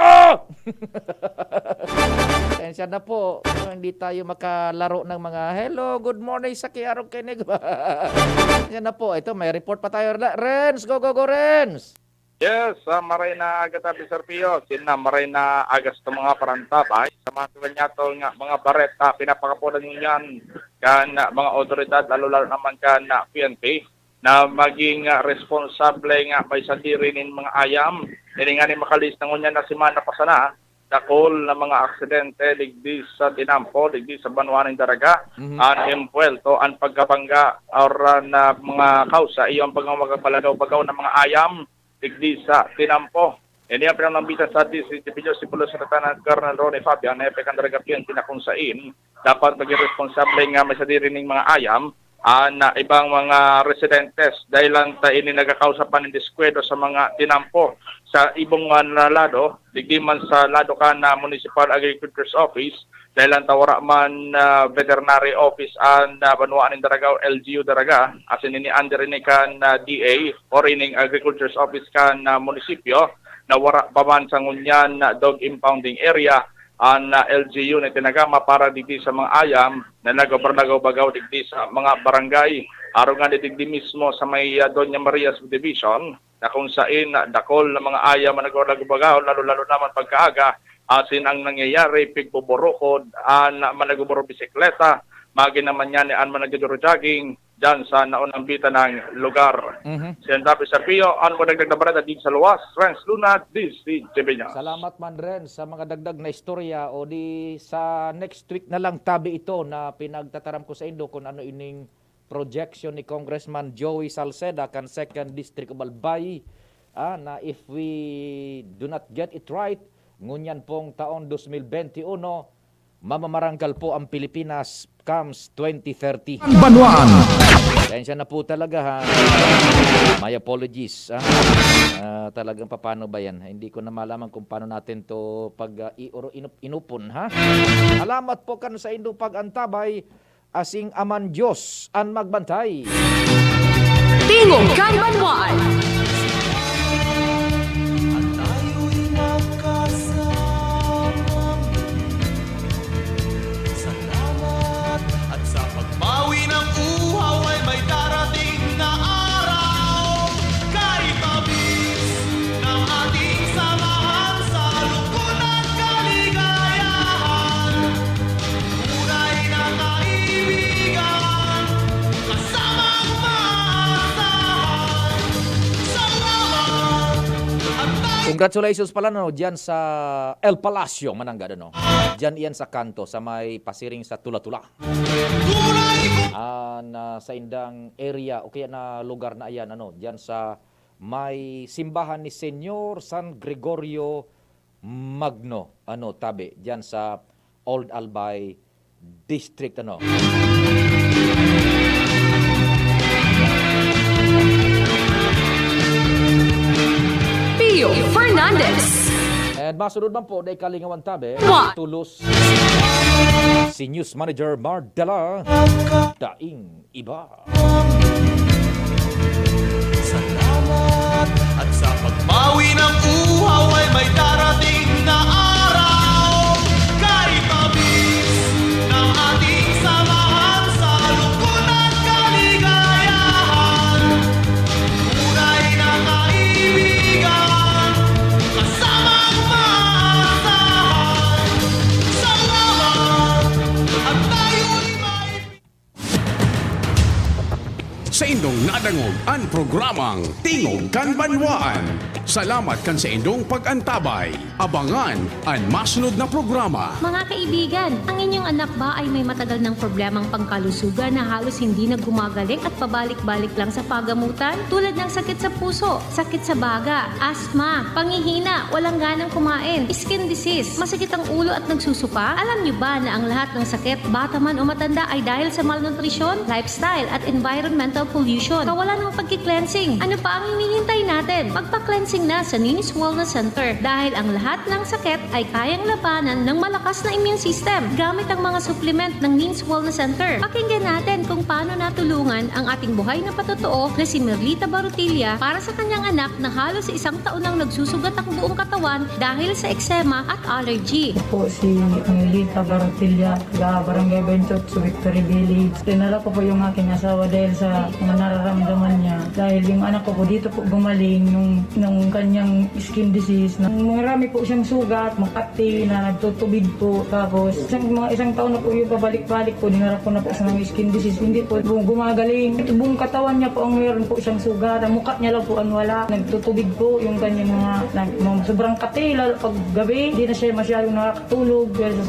Tensya na po, hindi tayo makalaro ng mga hello, good morning sa Kiarong Kinig. Tensya na po, ito may report pa tayo. Renz, go Renz! Yes, maray na agad tabi Sir Pio. Sina maray na agas to mga paranta ba? Sa mga tuwan niya to nga mga bareta pinapakapulan niyan kan mga otoridad lalo naman kan PNP na maging responsable nga may sadirinin mga ayam. Dili nga ni makalis ng unya na semana pa sana dakol na mga aksidente digdi sa Tinampo, digdi sa Banwaning Daraga, an empuelto an pagkabangga or na mga kausa iyon pagmamagapalagaw-bagaw ng mga ayam digdi sa Tinampo. Ini ang pinambitan sa DCGP si Pulo Secretary Colonel Ronnie Fabian na epekang daragapian tinakungsain dapat maging responsable nga may sadirining mga ayam na ibang mga residentes dahil lang ta ini nagakausapan ng diskwedo sa mga Tinampo sa ibong lado, digdi man sa lado ka na Municipal Agriculture's Office dahil lang tawara man Veterinary Office and Banwaan ng Daragaw, LGU Daraga, asin ini under ini kan DA or ining Agriculture's Office kan munisipyo, na wara pa man sa ngunyan dog impounding area ang LGU na tinagama para digdi sa mga ayam na nagabarnagaw-bagaw digdi sa mga barangay. Araw nga digdi mismo sa may Doña Maria Subdivision na kung saan dakol na mga ayam na nagabarnagaw-bagaw lalo-lalo naman pagkaaga. Asin ang nangyayari, pigbuburukod, managuburo bisikleta, magi naman yan, managuduro jogging, dyan sa naunang bita ng lugar. Sen Rapi Sir Pio, ano mo dagdag na balita din sa luwas? Renz Luna, DCGB News. Salamat man rin sa mga dagdag na istorya o di sa next week na lang tabi ito na pinagtataram ko sa Indo kung ano ining projection ni Congressman Joey Salceda kan 2nd District of Albay na if we do not get it right, ngunyan pong taon 2021, mamamarangkal po ang Pilipinas comes 2030. Banwaan. Tensya na po talaga ha. My apologies. Talagang paano ba yan? Hindi ko na malaman kung paano natin to pag inupon ha. Alamat po kan sa Indo pag-antabay asing aman Diyos ang magbantay. Tingog kan Banwaan. At sa pagbawi ng uhaw ay may darating na araw. Kahit mabis ng ating samahan sa lukunan kaligayahan. Tunay na kaibigan, kasamang maasahan. Salamat at tayo. Congratulations pala no diyan sa El Palacio Mananga no. Diyan iyan sa kanto sa may pasiring sa Tula-Tula. Sa indang area o kaya na lugar na ayan ano diyan sa may simbahan ni Senyor San Gregorio Magno ano tabi diyan sa Old Albay District ano. Pio Fernandez. And masunod man po, dahil kalingawan tabi, What? tulos si News Manager Mardela Daing Iba. Salamat at sa pagbawi ng uhaw ay may darating na araw. Kahit mabis ng ating samahan sa lukunan kaligayahan. Tunay na kaibigan, kasamang maasahan. Salamat at tayo'y may Sa Indong nadangog ang programang Tingog kan Banwaan. Salamat kan sa Indong pag-antabay. Abangan ang masunod na programa. Mga kaibigan, ang inyong anak ba ay may matagal ng problemang pangkalusugan na halos hindi na gumagaling at pabalik-balik lang sa pagamutan? Tulad ng sakit sa puso, sakit sa baga, asthma, pangihina, walang ganang kumain, skin disease, masakit ang ulo at nagsusuka? Alam niyo ba na ang lahat ng sakit, bata man o matanda, ay dahil sa malnutrisyon, lifestyle at environmental pollution? Kawalan ng pagki-cleansing. Ano pa ang hinihintay natin? Magpa-cleansing na sa Ninis Wellness Center dahil ang lahat ng sakit ay kayang labanan ng malakas na immune system gamit ang mga supplement ng Ninis Wellness Center. Pakinggan natin kung paano natulungan ang ating buhay na patotoo na si Merlita Barutilla para sa kanyang anak na halos 1 taon nang nagsusugat ang buong katawan dahil sa eksema at allergy. Po si Merlita Barutilla, taga Barangay Benchot sa Victory Village. Tinala ko po yung aking asawa dahil sa mga nararamdaman niya. Dahil yung anak ko po dito po gumaling nung kanyang skin disease. Marami po siyang sugat, makati na nagtutubig po. Tapos isang taon na po yung pabalik-balik po. Dinarap ko na po sa mga skin disease. Hindi po gumagaling. Buong katawan niya po ang mayroon po siyang sugat. Ang mukha niya lang po ang wala. Nagtutubig po yung kanyang mga sobrang kati. Lalo pag gabi, hindi na siya masyadong nakakatulog. Dahil sa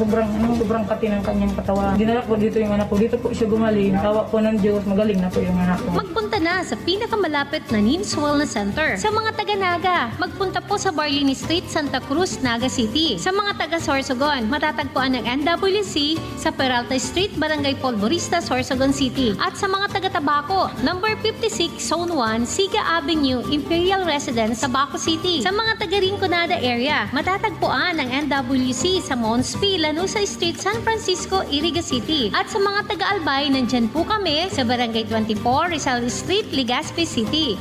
sobrang kati ng kanyang katawan. Dinarap po dito yung anak ko. Dito po siya gumaling. Tawa po ng Diyos. Magaling na po yung anak ko. Magpunta na sa pinakamalapit na Ninis Wellness Center. Sa mga taga-Naga, magpunta po sa Barlini Street, Santa Cruz, Naga City. Sa mga taga-Sorsogon, matatagpuan ng NWC sa Peralta Street, Barangay Polvorista, Sorsogon City. At sa mga taga-Tabaco, number 56, Zone 1, Siga Avenue, Imperial Residence, Tabaco City. Sa mga taga-Rinconada area, matatagpuan ang NWC sa Monspi, Lanusa Street, San Francisco, Iriga City. At sa mga taga-Albay, nandyan po kami sa Barangay 24, Rizal Street, Legazpi City.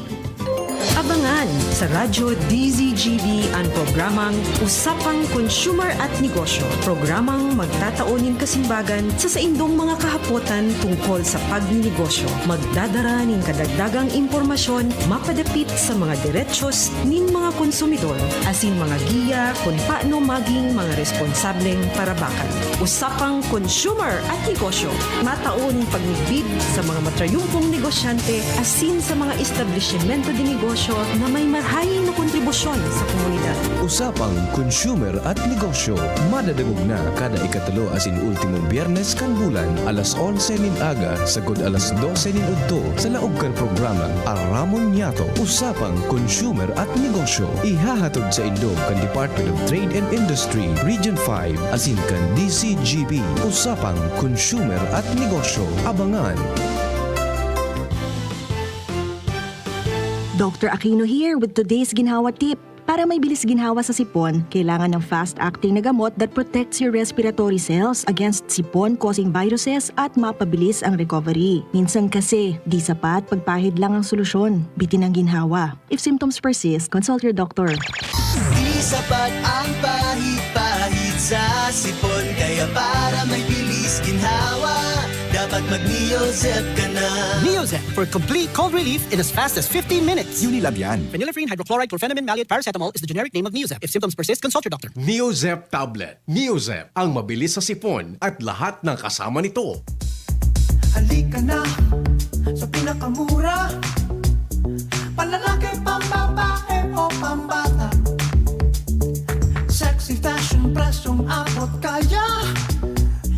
Abangan sa Radyo DZGB ang programang Usapang Consumer at Negosyo. Programang magtataunin kasimbagan sa saindong mga kahapotan tungkol sa pagninegosyo. Magdadara ning kadagdagang impormasyon mapadapit sa mga diretsos nin mga konsumidor asin mga giya kung paano maging mga responsableng parabakan. Usapang Consumer at Negosyo. Mataon pagnibid sa mga matrayumpong negosyante asin sa mga establishmento de negosyo na may marhayin na kontribusyon sa komunidad. Usapang Consumer at Negosyo. Madadagog na kada ikatulo asin ultimong Biyernes kan bulan alas 11 nin aga sagod alas 12 nin udto sa laog kan programang Aramon Niato. Usapang Consumer at Negosyo. Ihahatod sa Indog kan Department of Trade and Industry Region 5 asin kan DCGB. Usapang Consumer at Negosyo. Abangan. Dr. Aquino here with today's ginhawa tip. Para may bilis ginhawa sa sipon, kailangan ng fast-acting na gamot that protects your respiratory cells against sipon-causing viruses at mapabilis ang recovery. Minsan kasi, di sapat pagpahid lang ang solusyon. Bitin ang ginhawa. If symptoms persist, consult your doctor. Di sapat ang pahid-pahid sa sipon, kaya para may bilis ginhawa, dapat mag-Neozep ka na. Neozep for complete cold relief in as fast as 15 minutes. Unilabian. Phenylephrine, hydrochloride, chlorphenamine, maleate, paracetamol is the generic name of Neozep. If symptoms persist, consult your doctor. Neozep Tablet. Neozep, ang mabilis sa sipon at lahat ng kasama nito. Halika na sa pinakamura, panlalaki, pambabae o pambata. Sexy fashion, presyong abot kaya.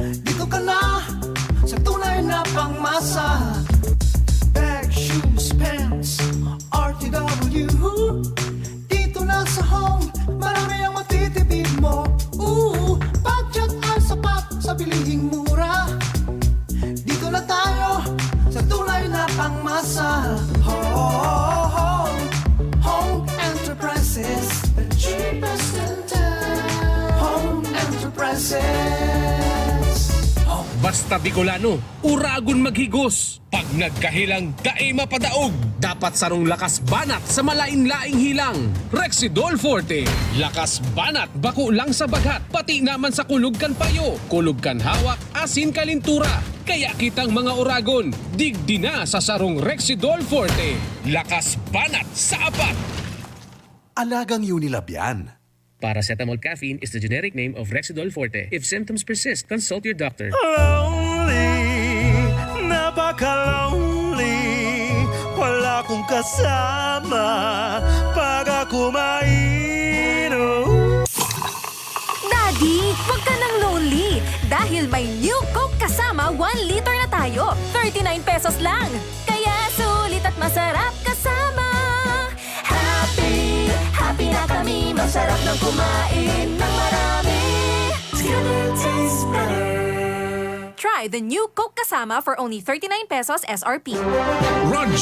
Dito ka na sa tunay na pangmasa. Bag, shoes, pants, RTW. Dito na sa home, marami ang matitipid mo. Budget ay sapat sa bilihing mura. Dito na tayo sa tunay na pangmasa. Home Enterprises, the cheapest in town. Home Enterprises. Basta Bicolano, uragon maghigos. Pag nagkahilang, dae mapadaog. Dapat sarong lakas banat sa malain-laing hilang. Rexidol Forte. Lakas banat, bako lang sa bagat. Pati naman sa kulog kan payo. Kulog kan hawak, asin kalintura. Kaya kitang mga uragon, digdi na sa sarong Rexidol Forte. Lakas banat sa apat. Alagang Unilabian. Paracetamol caffeine is the generic name of Rexidol Forte. If symptoms persist, consult your doctor. Lonely, napaka-lonely. Wala kong kasama pag ako mainom. Daddy, huwag ka nang lonely. Dahil may New Coke kasama 1 liter na tayo. 39 pesos lang. Kaya sulit at masarap kasama. Happy, happy na kami. Masarap ng kumain ng marami. Together tastes better. Try the New Coke kasama for only 39 pesos SRP.